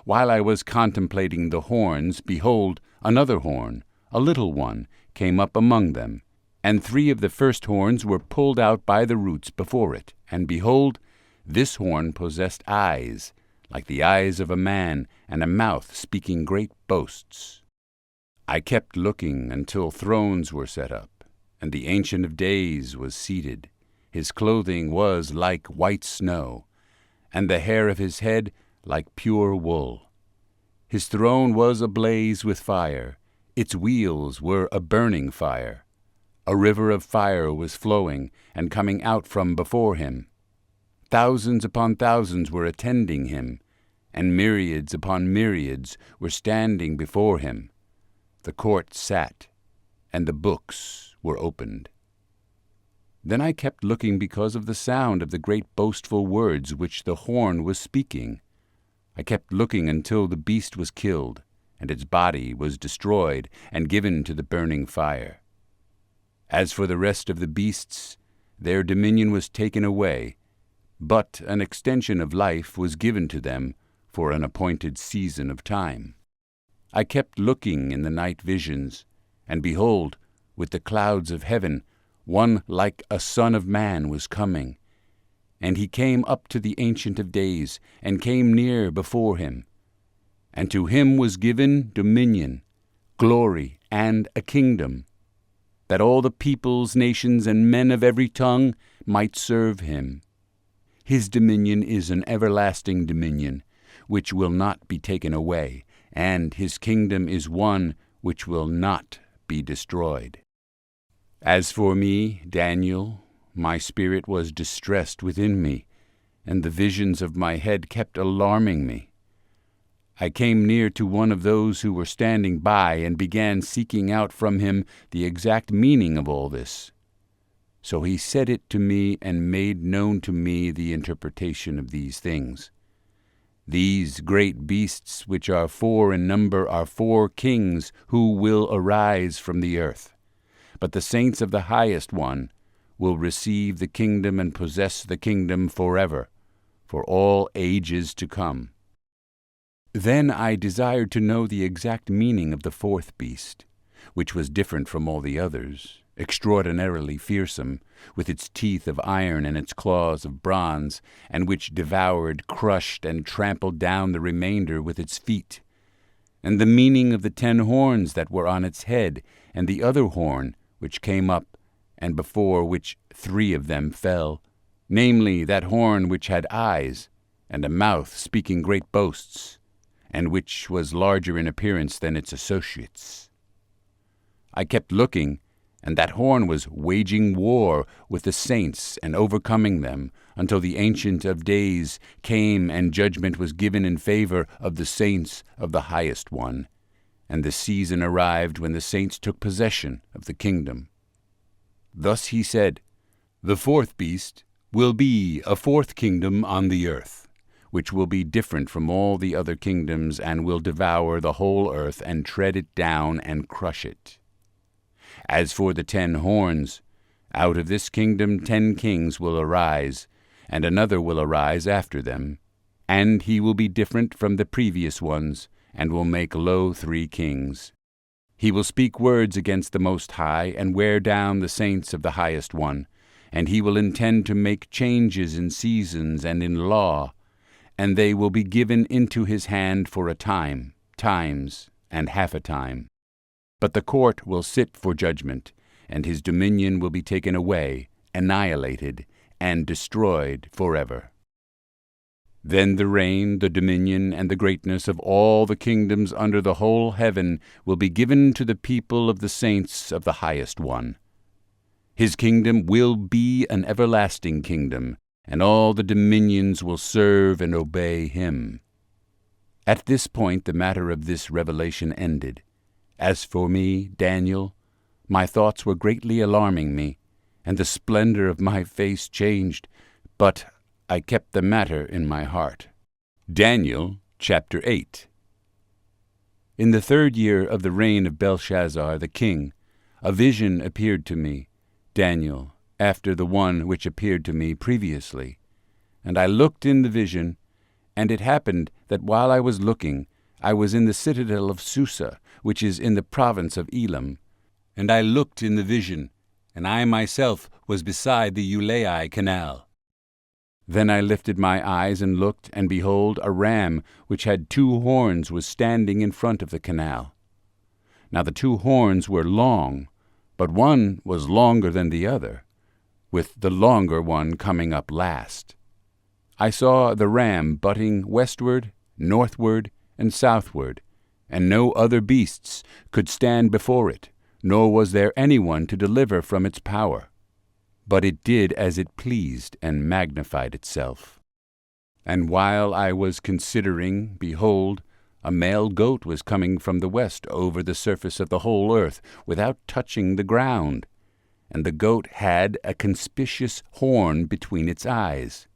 While I was contemplating the horns, behold, another horn, a little one, came up among them, and 3 of the first horns were pulled out by the roots before it. And behold, this horn possessed eyes, like the eyes of a man, and a mouth speaking great boasts. I kept looking until thrones were set up, and the Ancient of Days was seated. His clothing was like white snow, and the hair of his head like pure wool. His throne was ablaze with fire. Its wheels were a burning fire. A river of fire was flowing and coming out from before him. Thousands upon thousands were attending him, and myriads upon myriads were standing before him. The court sat, and the books were opened. Then I kept looking because of the sound of the great boastful words which the horn was speaking. I kept looking until the beast was killed, and its body was destroyed and given to the burning fire. As for the rest of the beasts, their dominion was taken away, but an extension of life was given to them for an appointed season of time. I kept looking in the night visions, and behold, with the clouds of heaven, one like a son of man was coming. And he came up to the Ancient of Days, and came near before him. And to him was given dominion, glory, and a kingdom, that all the peoples, nations, and men of every tongue might serve him. His dominion is an everlasting dominion, which will not be taken away, and his kingdom is one which will not be destroyed. As for me, Daniel, my spirit was distressed within me, and the visions of my head kept alarming me. I came near to one of those who were standing by and began seeking out from him the exact meaning of all this. So he said it to me and made known to me the interpretation of these things. These great beasts, which are 4 in number, are 4 kings who will arise from the earth. But the saints of the Highest One will receive the kingdom and possess the kingdom forever, for all ages to come. Then I desired to know the exact meaning of the 4th beast, which was different from all the others, extraordinarily fearsome, with its teeth of iron and its claws of bronze, and which devoured, crushed, and trampled down the remainder with its feet, and the meaning of the 10 horns that were on its head, and the other horn which came up, and before which 3 of them fell, namely that horn which had eyes, and a mouth speaking great boasts, and which was larger in appearance than its associates. I kept looking, and that horn was waging war with the saints and overcoming them, until the Ancient of Days came and judgment was given in favor of the saints of the Highest One, and the season arrived when the saints took possession of the kingdom. Thus he said, "The 4th beast will be a 4th kingdom on the earth, which will be different from all the other kingdoms, and will devour the whole earth, and tread it down, and crush it. As for the 10 horns, out of this kingdom 10 kings will arise, and another will arise after them, and he will be different from the previous ones, and will make low 3 kings. He will speak words against the Most High, and wear down the saints of the Highest One, and he will intend to make changes in seasons and in law, and they will be given into his hand for a time, times, and half a time. But the court will sit for judgment, and his dominion will be taken away, annihilated, and destroyed forever. Then the reign, the dominion, and the greatness of all the kingdoms under the whole heaven will be given to the people of the saints of the Highest One. His kingdom will be an everlasting kingdom, and all the dominions will serve and obey him." At this point the matter of this revelation ended. As for me, Daniel, my thoughts were greatly alarming me, and the splendor of my face changed, but I kept the matter in my heart. Daniel chapter 8. In the 3rd year of the reign of Belshazzar the king, a vision appeared to me, Daniel, after the one which appeared to me previously. And I looked in the vision, and it happened that while I was looking, I was in the citadel of Susa, which is in the province of Elam, and I looked in the vision, and I myself was beside the Ulai canal. Then I lifted my eyes and looked, and behold, a ram which had 2 horns was standing in front of the canal. Now the 2 horns were long, but one was longer than the other, with the longer one coming up last. I saw the ram butting westward, northward, and southward, and no other beasts could stand before it, nor was there anyone to deliver from its power. But it did as it pleased, and magnified itself. And while I was considering, behold, a male goat was coming from the west over the surface of the whole earth, without touching the ground. And the goat had a conspicuous horn between its eyes.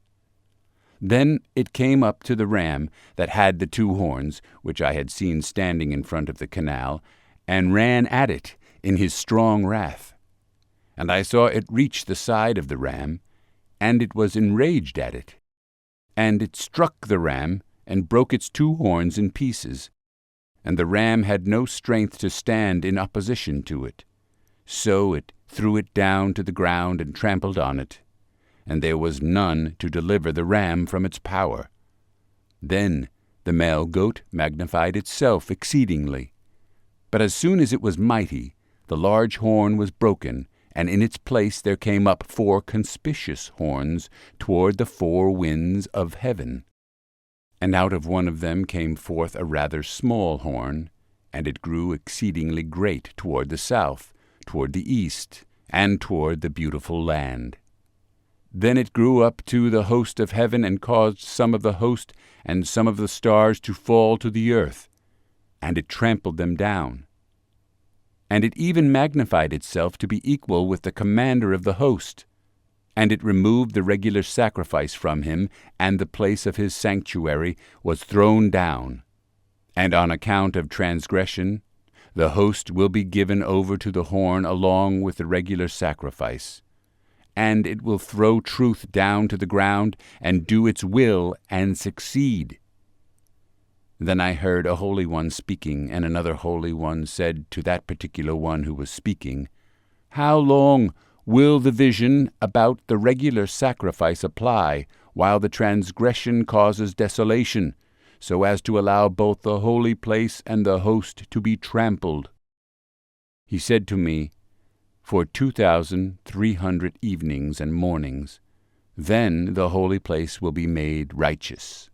Then it came up to the ram that had the 2 horns, which I had seen standing in front of the canal, and ran at it in his strong wrath. And I saw it reach the side of the ram, and it was enraged at it. And it struck the ram, and broke its 2 horns in pieces. And the ram had no strength to stand in opposition to it. So it threw it down to the ground and trampled on it, and there was none to deliver the ram from its power. Then the male goat magnified itself exceedingly. But as soon as it was mighty, the large horn was broken, and in its place there came up 4 conspicuous horns toward the 4 winds of heaven. And out of one of them came forth a rather small horn, and it grew exceedingly great toward the south, toward the east, and toward the beautiful land. Then it grew up to the host of heaven, and caused some of the host and some of the stars to fall to the earth, and it trampled them down. And it even magnified itself to be equal with the commander of the host. And it removed the regular sacrifice from him, and the place of his sanctuary was thrown down. And on account of transgression, the host will be given over to the horn along with the regular sacrifice. And it will throw truth down to the ground, and do its will, and succeed. Then I heard a holy one speaking, and another holy one said to that particular one who was speaking, "How long will the vision about the regular sacrifice apply, while the transgression causes desolation, so as to allow both the holy place and the host to be trampled?" He said to me, "For 2,300 evenings and mornings, then the holy place will be made righteous."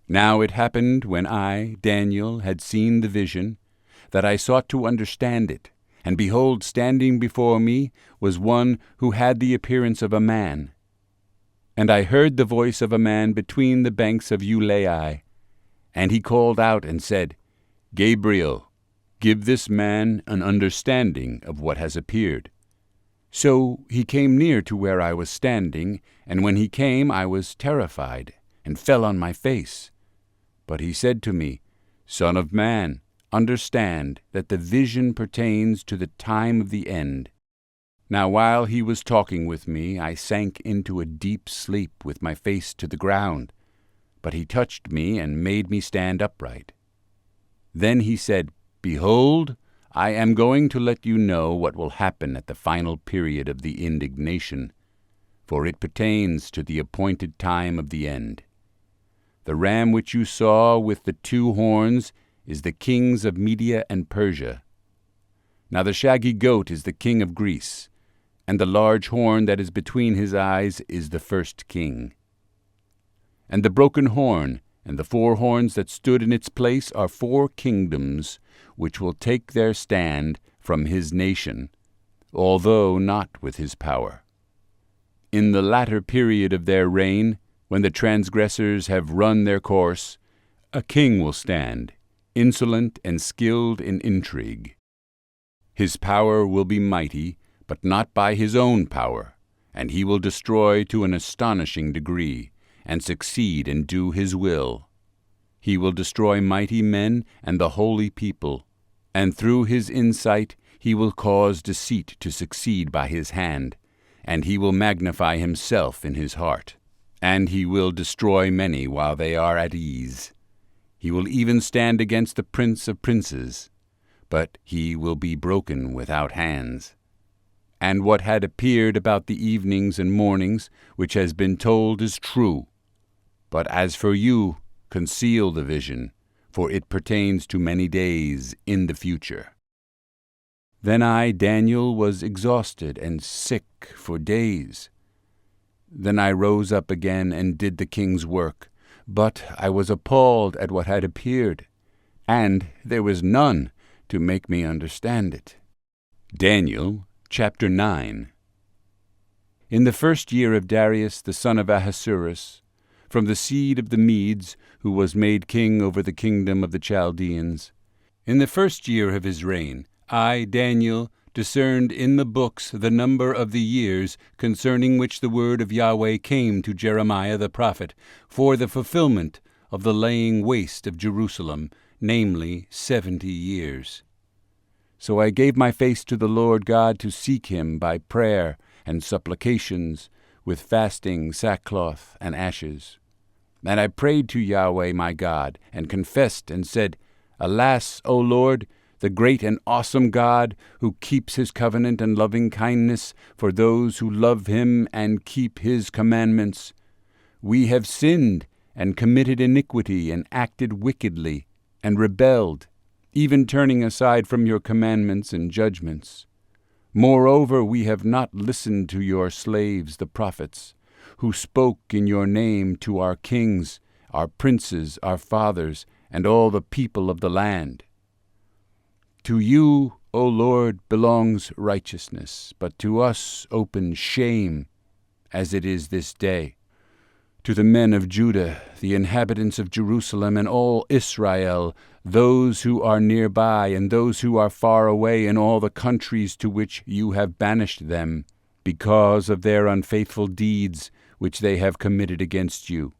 Now it happened, when I, Daniel, had seen the vision, that I sought to understand it. And behold, standing before me was one who had the appearance of a man. And I heard the voice of a man between the banks of Ulai. And he called out and said, "Gabriel, give this man an understanding of what has appeared." So he came near to where I was standing, and when he came I was terrified, and fell on my face. But he said to me, "Son of man, understand that the vision pertains to the time of the end." Now while he was talking with me, I sank into a deep sleep with my face to the ground. But he touched me and made me stand upright. Then he said, "Behold, I am going to let you know what will happen at the final period of the indignation, for it pertains to the appointed time of the end. The ram which you saw with the 2 horns is the kings of Media and Persia. Now the shaggy goat is the king of Greece, and the large horn that is between his eyes is the first king. And the broken horn and the 4 horns that stood in its place are 4 kingdoms, which will take their stand from his nation, although not with his power. In the latter period of their reign, when the transgressors have run their course, a king will stand, insolent and skilled in intrigue. His power will be mighty, but not by his own power, and he will destroy to an astonishing degree, and succeed and do his will. He will destroy mighty men and the holy people, and through his insight he will cause deceit to succeed by his hand, and he will magnify himself in his heart, and he will destroy many while they are at ease. He will even stand against the Prince of Princes, but he will be broken without hands. And what had appeared about the evenings and mornings, which has been told, is true. But as for you, conceal the vision, for it pertains to many days in the future." Then I, Daniel, was exhausted and sick for days. Then I rose up again and did the king's work, but I was appalled at what had appeared, and there was none to make me understand it. Daniel chapter 9. In the 1st year of Darius the son of Ahasuerus, from the seed of the Medes, who was made king over the kingdom of the Chaldeans, in the 1st year of his reign, I, Daniel, discerned in the books the number of the years concerning which the word of Yahweh came to Jeremiah the prophet, for the fulfillment of the laying waste of Jerusalem, namely 70 years. So I gave my face to the Lord God to seek him by prayer and supplications, with fasting, sackcloth, and ashes. And I prayed to Yahweh my God, and confessed and said, "Alas, O Lord, the great and awesome God, who keeps his covenant and loving kindness for those who love him and keep his commandments. We have sinned and committed iniquity and acted wickedly and rebelled, even turning aside from your commandments and judgments. Moreover, we have not listened to your slaves the prophets, who spoke in your name to our kings, our princes, our fathers, and all the people of the land. To you, O Lord, belongs righteousness, but to us open shame, as it is this day. To the men of Judah, the inhabitants of Jerusalem, and all Israel, those who are nearby and those who are far away in all the countries to which you have banished them, because of their unfaithful deeds which they have committed against you.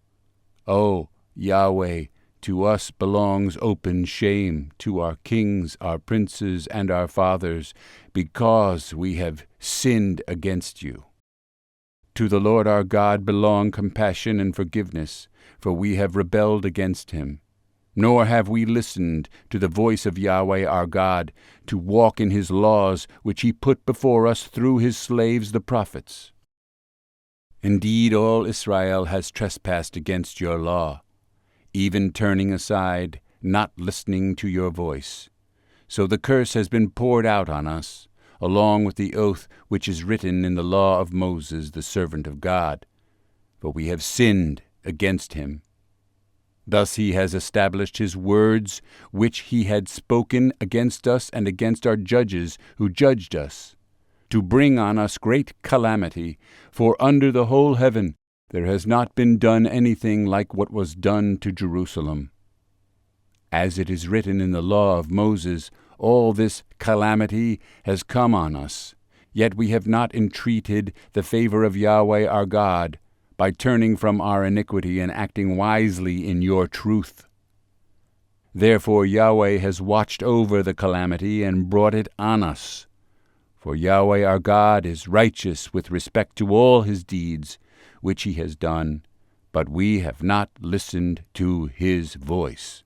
O Yahweh, to us belongs open shame, to our kings, our princes, and our fathers, because we have sinned against you. To the Lord our God belong compassion and forgiveness, for we have rebelled against him. Nor have we listened to the voice of Yahweh our God, to walk in his laws which he put before us through his slaves the prophets. Indeed, all Israel has trespassed against your law, even turning aside, not listening to your voice. So the curse has been poured out on us, along with the oath which is written in the law of Moses, the servant of God, for we have sinned against him. Thus he has established his words, which he had spoken against us and against our judges who judged us, to bring on us great calamity, for under the whole heaven there has not been done anything like what was done to Jerusalem. As it is written in the law of Moses, all this calamity has come on us, yet we have not entreated the favor of Yahweh our God, by turning from our iniquity and acting wisely in your truth. Therefore Yahweh has watched over the calamity and brought it on us. For Yahweh our God is righteous with respect to all his deeds, which he has done, but we have not listened to his voice.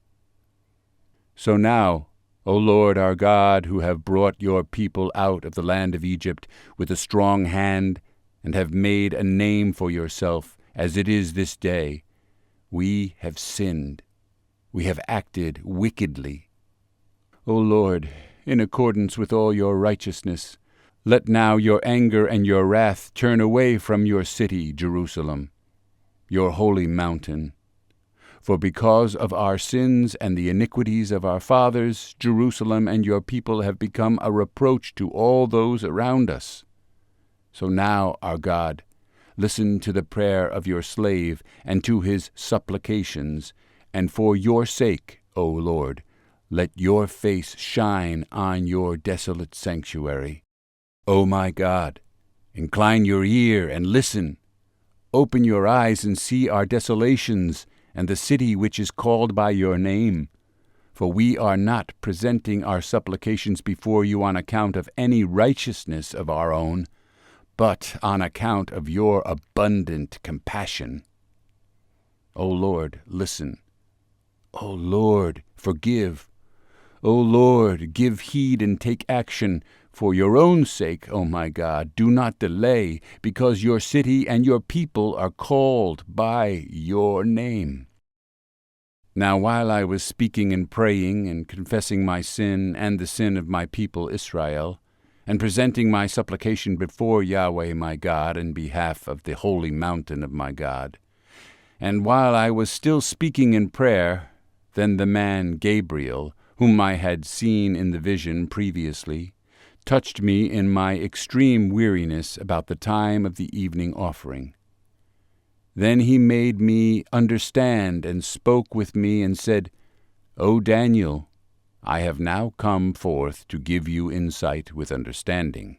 So now, O Lord our God, who have brought your people out of the land of Egypt with a strong hand, and have made a name for yourself, as it is this day, we have sinned, we have acted wickedly. O Lord, in accordance with all your righteousness, let now your anger and your wrath turn away from your city, Jerusalem, your holy mountain. For because of our sins and the iniquities of our fathers, Jerusalem and your people have become a reproach to all those around us. So now, our God, listen to the prayer of your slave and to his supplications, and for your sake, O Lord, let your face shine on your desolate sanctuary. O my God, incline your ear and listen. Open your eyes and see our desolations and the city which is called by your name. For we are not presenting our supplications before you on account of any righteousness of our own, but on account of your abundant compassion. O Lord, listen. O Lord, forgive. O Lord, give heed and take action. For your own sake, O my God, do not delay, because your city and your people are called by your name. Now while I was speaking and praying and confessing my sin and the sin of my people Israel, and presenting my supplication before Yahweh my God in behalf of the holy mountain of my God, and while I was still speaking in prayer, then the man Gabriel, whom I had seen in the vision previously, touched me in my extreme weariness about the time of the evening offering. Then he made me understand and spoke with me and said, O Daniel, I have now come forth to give you insight with understanding.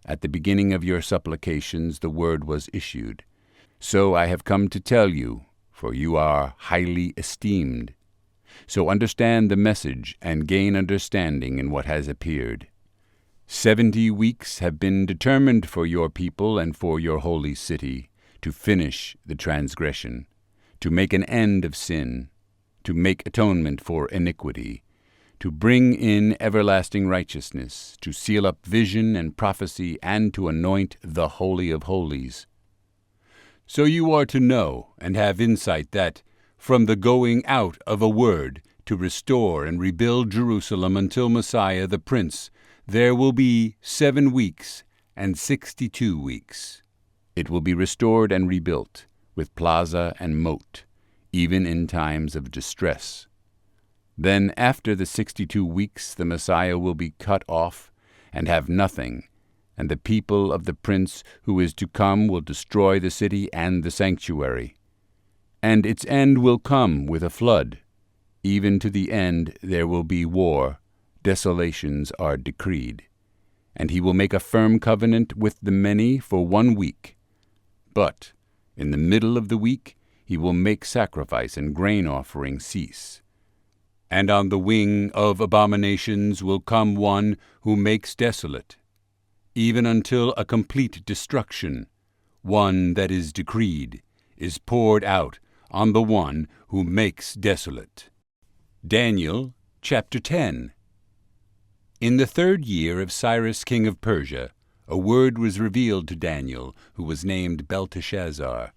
At the beginning of your supplications the word was issued. So I have come to tell you, for you are highly esteemed. So understand the message and gain understanding in what has appeared. 70 weeks have been determined for your people and for your holy city, to finish the transgression, to make an end of sin, to make atonement for iniquity, to bring in everlasting righteousness, to seal up vision and prophecy, and to anoint the Holy of Holies. So you are to know and have insight that, from the going out of a word to restore and rebuild Jerusalem until Messiah the Prince, there will be 7 weeks and 62 weeks. It will be restored and rebuilt, with plaza and moat, even in times of distress. Then after the 62 weeks the Messiah will be cut off and have nothing, and the people of the prince who is to come will destroy the city and the sanctuary. And its end will come with a flood. Even to the end there will be war, desolations are decreed. And he will make a firm covenant with the many for 1 week. But in the middle of the week he will make sacrifice and grain offering cease. And on the wing of abominations will come one who makes desolate, even until a complete destruction, one that is decreed, is poured out on the one who makes desolate. Daniel chapter 10. In the 3rd year of Cyrus king of Persia, a word was revealed to Daniel, who was named Belteshazzar.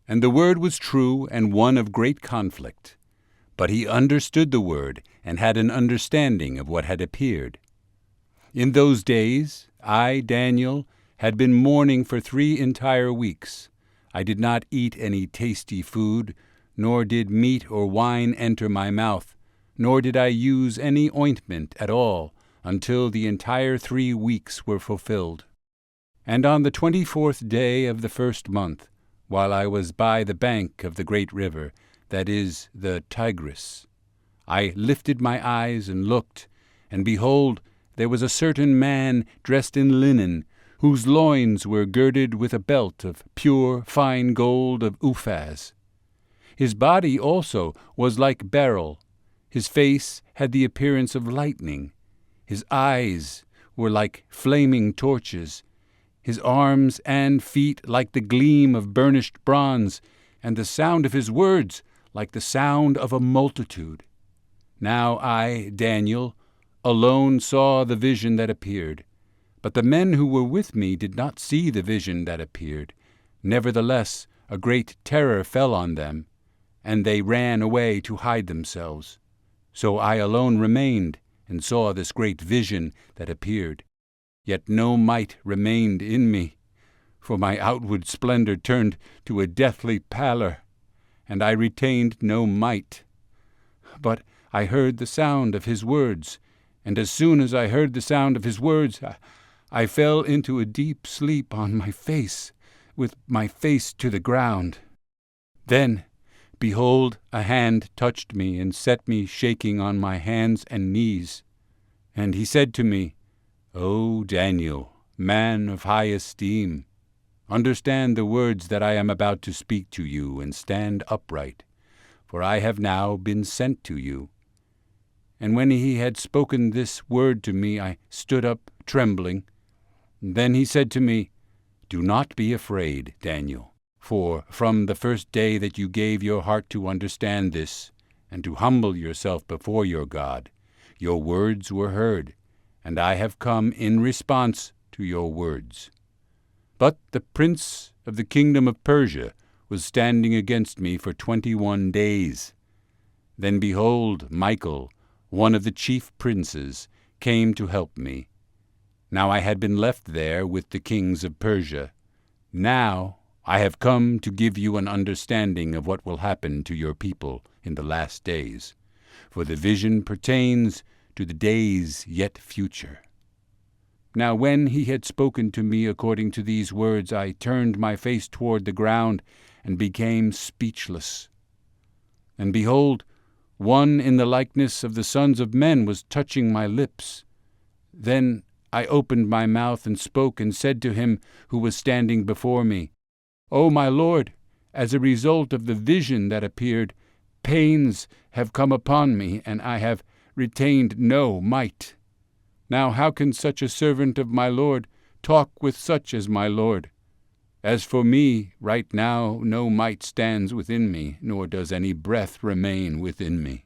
And the word was true and one of great conflict. But he understood the word and had an understanding of what had appeared. In those days, I, Daniel, had been mourning for 3 entire weeks. I did not eat any tasty food, nor did meat or wine enter my mouth, nor did I use any ointment at all, until the entire 3 weeks were fulfilled. And on the 24th day of the 1st month, while I was by the bank of the great river, that is, the Tigris, I lifted my eyes and looked, and behold, there was a certain man dressed in linen, whose loins were girded with a belt of pure fine gold of Uphaz. His body also was like beryl. His face had the appearance of lightning. His eyes were like flaming torches, his arms and feet like the gleam of burnished bronze, and the sound of his words like the sound of a multitude. Now I, Daniel, alone saw the vision that appeared, but the men who were with me did not see the vision that appeared. Nevertheless, a great terror fell on them, and they ran away to hide themselves. So I alone remained, and saw this great vision that appeared. Yet no might remained in me, for my outward splendor turned to a deathly pallor, and I retained no might. But I heard the sound of his words, and as soon as I heard the sound of his words, I fell into a deep sleep on my face, with my face to the ground. Then, behold, a hand touched me and set me shaking on my hands and knees. And he said to me, O Daniel, man of high esteem, understand the words that I am about to speak to you, and stand upright, for I have now been sent to you. And when he had spoken this word to me, I stood up trembling. Then he said to me, Do not be afraid, Daniel, for from the first day that you gave your heart to understand this, and to humble yourself before your God. Your words were heard, and I have come in response to your words. But the prince of the kingdom of Persia was standing against me for 21 days. Then behold, Michael, one of the chief princes, came to help me. Now I had been left there with the kings of Persia. Now I have come to give you an understanding of what will happen to your people in the last days, for the vision pertains to the days yet future. Now when he had spoken to me according to these words, I turned my face toward the ground and became speechless. And behold, one in the likeness of the sons of men was touching my lips. Then I opened my mouth and spoke and said to him who was standing before me, O my Lord, as a result of the vision that appeared, pains have come upon me, and I have retained no might. Now how can such a servant of my Lord talk with such as my Lord? As for me, right now no might stands within me, nor does any breath remain within me.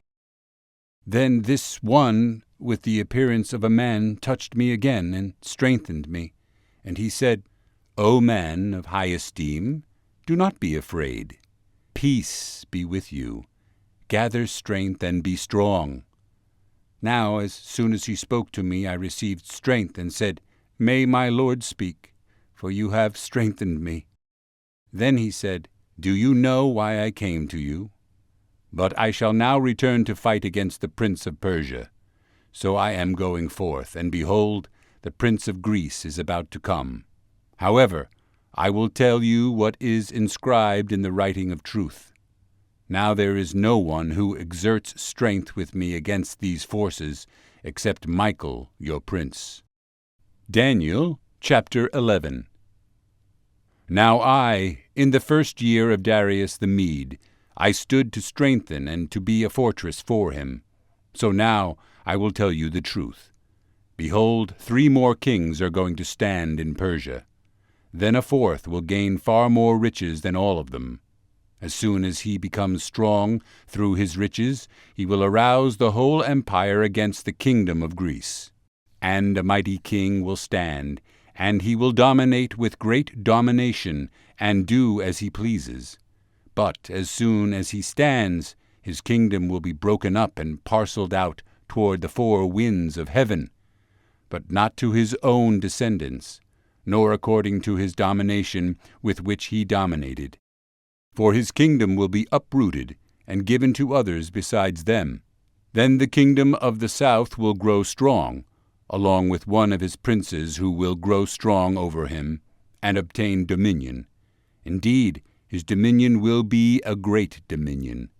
Then this one with the appearance of a man touched me again and strengthened me. And he said, O man of high esteem, do not be afraid. Peace be with you. Gather strength and be strong. Now as soon as he spoke to me, I received strength and said, May my Lord speak, for you have strengthened me. Then he said, Do you know why I came to you? But I shall now return to fight against the prince of Persia. So I am going forth, and behold, the prince of Greece is about to come. However, I will tell you what is inscribed in the writing of truth. Now there is no one who exerts strength with me against these forces, except Michael, your prince. Daniel chapter 11. Now I, in the first year of Darius the Mede, I stood to strengthen and to be a fortress for him. So now I will tell you the truth. Behold, 3 more kings are going to stand in Persia. Then a 4th will gain far more riches than all of them. As soon as he becomes strong through his riches, he will arouse the whole empire against the kingdom of Greece. And a mighty king will stand, and he will dominate with great domination, and do as he pleases. But as soon as he stands, his kingdom will be broken up and parceled out toward the 4 winds of heaven, but not to his own descendants, nor according to his domination with which he dominated. For his kingdom will be uprooted and given to others besides them. Then the kingdom of the south will grow strong, along with one of his princes who will grow strong over him and obtain dominion. Indeed, his dominion will be a great dominion.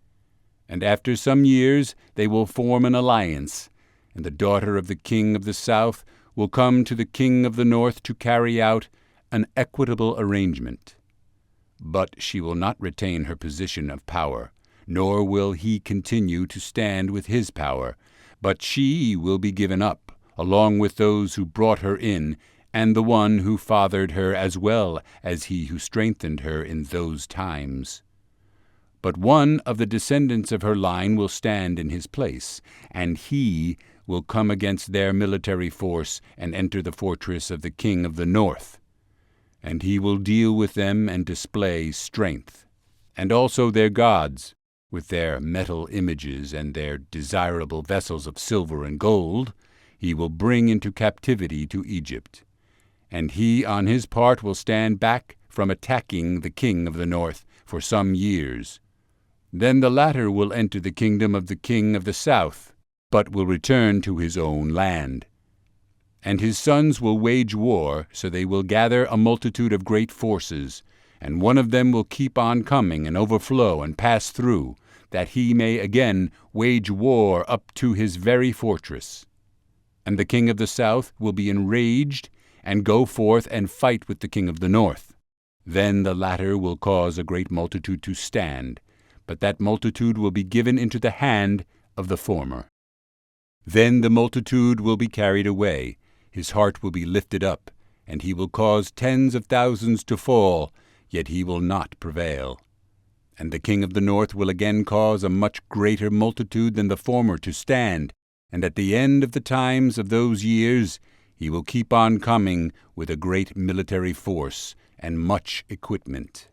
And after some years they will form an alliance, and the daughter of the king of the south will come to the king of the north to carry out an equitable arrangement. But she will not retain her position of power, nor will he continue to stand with his power, but she will be given up, along with those who brought her in, and the one who fathered her as well as he who strengthened her in those times. But one of the descendants of her line will stand in his place, and he will come against their military force and enter the fortress of the king of the north. And he will deal with them and display strength, and also their gods, with their metal images and their desirable vessels of silver and gold, he will bring into captivity to Egypt. And he on his part will stand back from attacking the king of the north for some years. Then the latter will enter the kingdom of the king of the south, but will return to his own land. And his sons will wage war, so they will gather a multitude of great forces, and one of them will keep on coming and overflow and pass through, that he may again wage war up to his very fortress. And the king of the south will be enraged, and go forth and fight with the king of the north. Then the latter will cause a great multitude to stand, but that multitude will be given into the hand of the former. Then the multitude will be carried away, his heart will be lifted up, and he will cause tens of thousands to fall, yet he will not prevail. And the king of the north will again cause a much greater multitude than the former to stand, and at the end of the times of those years he will keep on coming with a great military force and much equipment.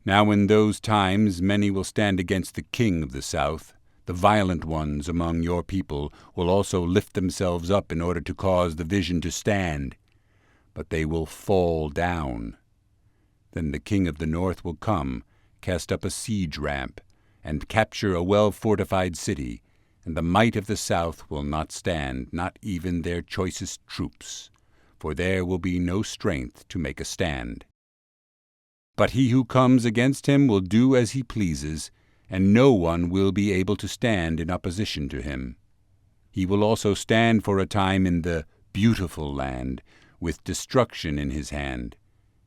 Now in those times many will stand against the king of the south. The violent ones among your people will also lift themselves up in order to cause the vision to stand, but they will fall down. Then the king of the north will come, cast up a siege ramp, and capture a well-fortified city, and the might of the south will not stand, not even their choicest troops, for there will be no strength to make a stand. But he who comes against him will do as he pleases, and no one will be able to stand in opposition to him. He will also stand for a time in the beautiful land, with destruction in his hand,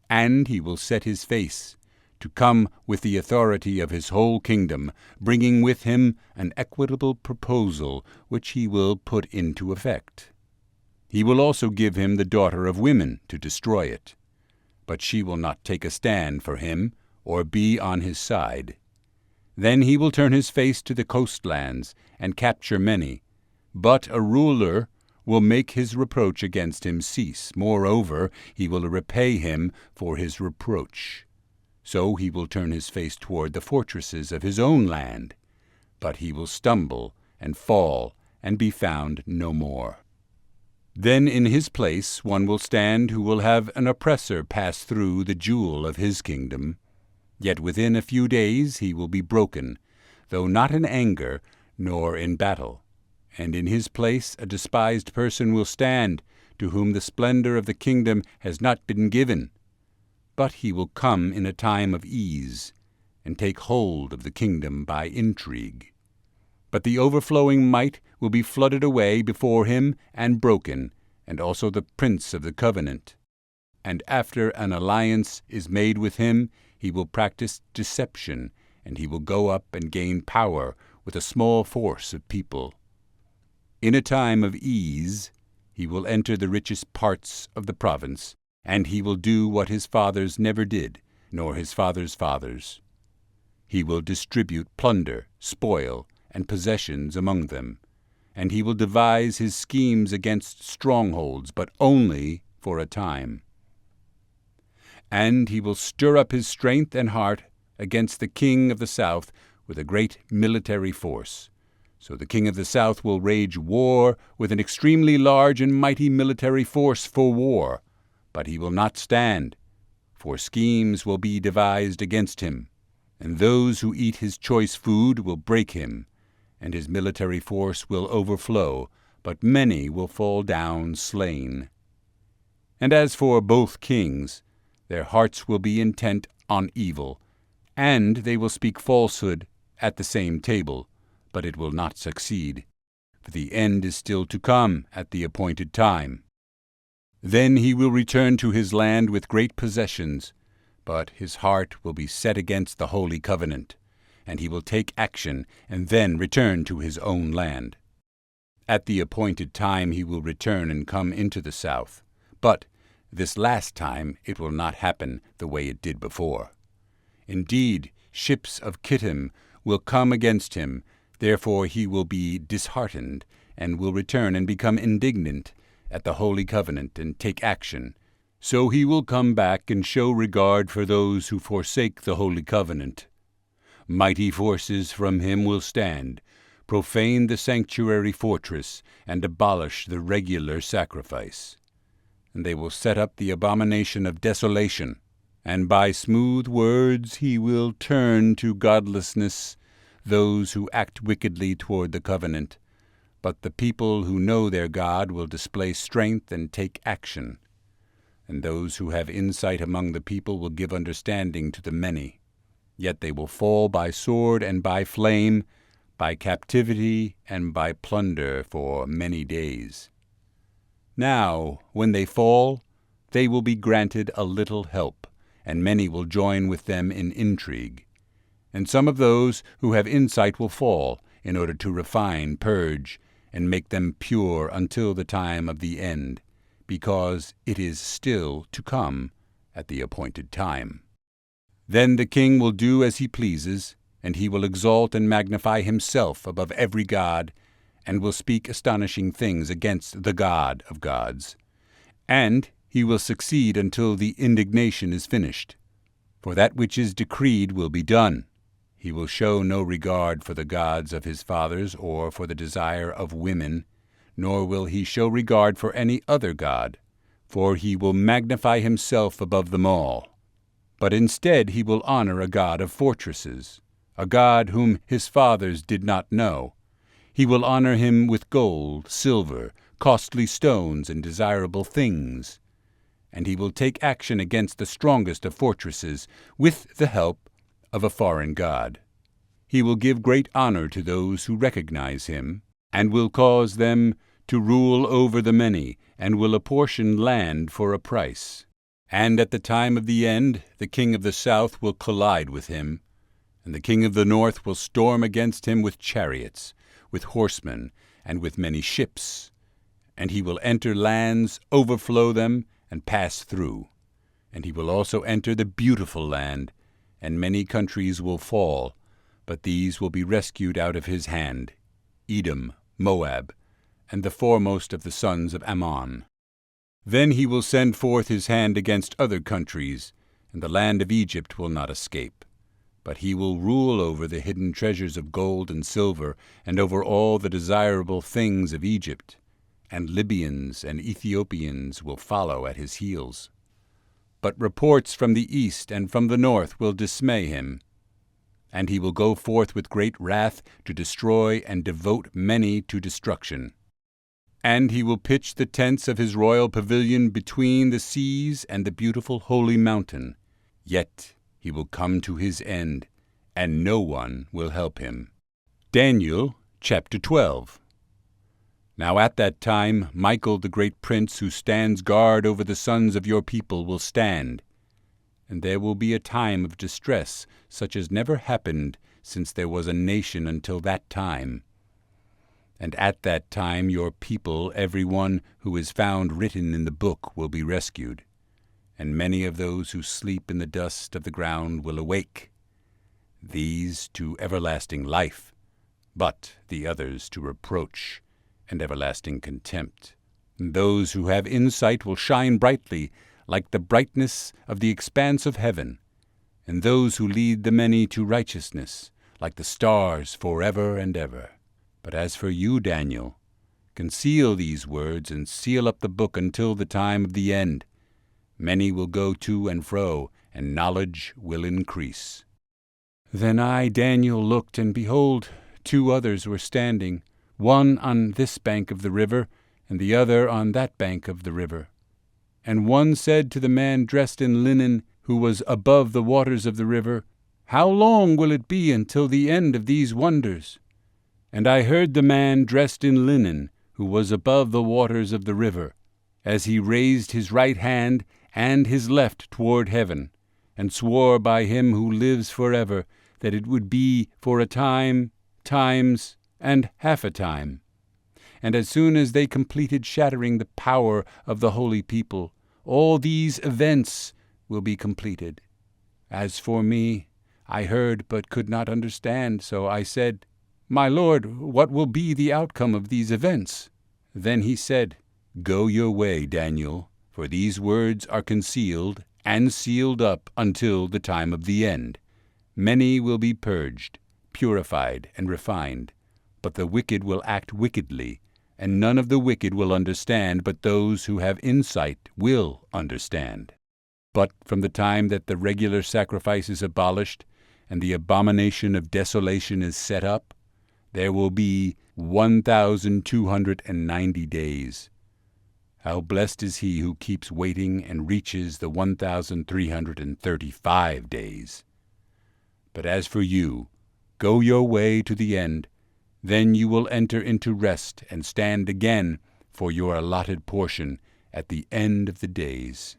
and he will set his face, to come with the authority of his whole kingdom, bringing with him an equitable proposal which he will put into effect. He will also give him the daughter of women to destroy it, but she will not take a stand for him or be on his side. Then he will turn his face to the coastlands and capture many, but a ruler will make his reproach against him cease. Moreover, he will repay him for his reproach. So he will turn his face toward the fortresses of his own land, but he will stumble and fall and be found no more. Then in his place one will stand who will have an oppressor pass through the jewel of his kingdom. Yet within a few days he will be broken, though not in anger nor in battle. And in his place a despised person will stand, to whom the splendor of the kingdom has not been given. But he will come in a time of ease, and take hold of the kingdom by intrigue. But the overflowing might will be flooded away before him and broken, and also the prince of the covenant. And after an alliance is made with him, he will practice deception, and he will go up and gain power with a small force of people. In a time of ease, he will enter the richest parts of the province, and he will do what his fathers never did, nor his fathers' fathers. He will distribute plunder, spoil, and possessions among them, and he will devise his schemes against strongholds, but only for a time. And he will stir up his strength and heart against the king of the south with a great military force. So the king of the south will wage war with an extremely large and mighty military force for war, but he will not stand, for schemes will be devised against him, and those who eat his choice food will break him, and his military force will overflow, but many will fall down slain. And as for both kings, their hearts will be intent on evil, and they will speak falsehood at the same table, but it will not succeed, for the end is still to come at the appointed time. Then he will return to his land with great possessions, but his heart will be set against the holy covenant, and he will take action and then return to his own land. At the appointed time he will return and come into the south, but this last time it will not happen the way it did before. Indeed, ships of Kittim will come against him, therefore he will be disheartened, and will return and become indignant at the holy covenant and take action. So he will come back and show regard for those who forsake the holy covenant. Mighty forces from him will stand, profane the sanctuary fortress, and abolish the regular sacrifice. And they will set up the abomination of desolation, and by smooth words he will turn to godlessness those who act wickedly toward the covenant. But the people who know their God will display strength and take action, and those who have insight among the people will give understanding to the many. Yet they will fall by sword and by flame, by captivity and by plunder for many days. Now, when they fall, they will be granted a little help, and many will join with them in intrigue. And some of those who have insight will fall, in order to refine, purge, and make them pure until the time of the end, because it is still to come at the appointed time. Then the king will do as he pleases, and he will exalt and magnify himself above every god, and will speak astonishing things against the God of gods. And he will succeed until the indignation is finished. For that which is decreed will be done. He will show no regard for the gods of his fathers or for the desire of women, nor will he show regard for any other god, for he will magnify himself above them all. But instead he will honor a god of fortresses, a god whom his fathers did not know. He will honor him with gold, silver, costly stones, and desirable things. And he will take action against the strongest of fortresses with the help of a foreign god. He will give great honor to those who recognize him, and will cause them to rule over the many, and will apportion land for a price. And at the time of the end, the king of the south will collide with him, and the king of the north will storm against him with chariots, with horsemen, and with many ships. And he will enter lands, overflow them, and pass through. And he will also enter the beautiful land, and many countries will fall, but these will be rescued out of his hand, Edom, Moab, and the foremost of the sons of Ammon. Then he will send forth his hand against other countries, and the land of Egypt will not escape. But he will rule over the hidden treasures of gold and silver, and over all the desirable things of Egypt, and Libyans and Ethiopians will follow at his heels. But reports from the east and from the north will dismay him, and he will go forth with great wrath to destroy and devote many to destruction. And he will pitch the tents of his royal pavilion between the seas and the beautiful holy mountain. Yet he will come to his end, and no one will help him. Daniel chapter 12. Now at that time Michael the great prince, who stands guard over the sons of your people, will stand. And there will be a time of distress, such as never happened since there was a nation until that time. And at that time your people, every one who is found written in the book, will be rescued. And many of those who sleep in the dust of the ground will awake, these to everlasting life, but the others to reproach and everlasting contempt. And those who have insight will shine brightly, like the brightness of the expanse of heaven, and those who lead the many to righteousness, like the stars forever and ever. But as for you, Daniel, conceal these words and seal up the book until the time of the end. Many will go to and fro, and knowledge will increase. Then I, Daniel, looked, and behold, 2 others were standing, one on this bank of the river, and the other on that bank of the river. And one said to the man dressed in linen, who was above the waters of the river, How long will it be until the end of these wonders? And I heard the man dressed in linen, who was above the waters of the river, as he raised his right hand and his left toward heaven, and swore by him who lives forever, that it would be for a time, times, and half a time. And as soon as they completed shattering the power of the holy people, all these events will be completed. As for me, I heard but could not understand, so I said, My Lord, what will be the outcome of these events? Then he said, Go your way, Daniel, for these words are concealed and sealed up until the time of the end. Many will be purged, purified, and refined, but the wicked will act wickedly, and none of the wicked will understand, but those who have insight will understand. But from the time that the regular sacrifice is abolished, and the abomination of desolation is set up, there will be 1,290 days. How blessed is he who keeps waiting and reaches the 1,335 days. But as for you, go your way to the end. Then you will enter into rest and stand again for your allotted portion at the end of the days.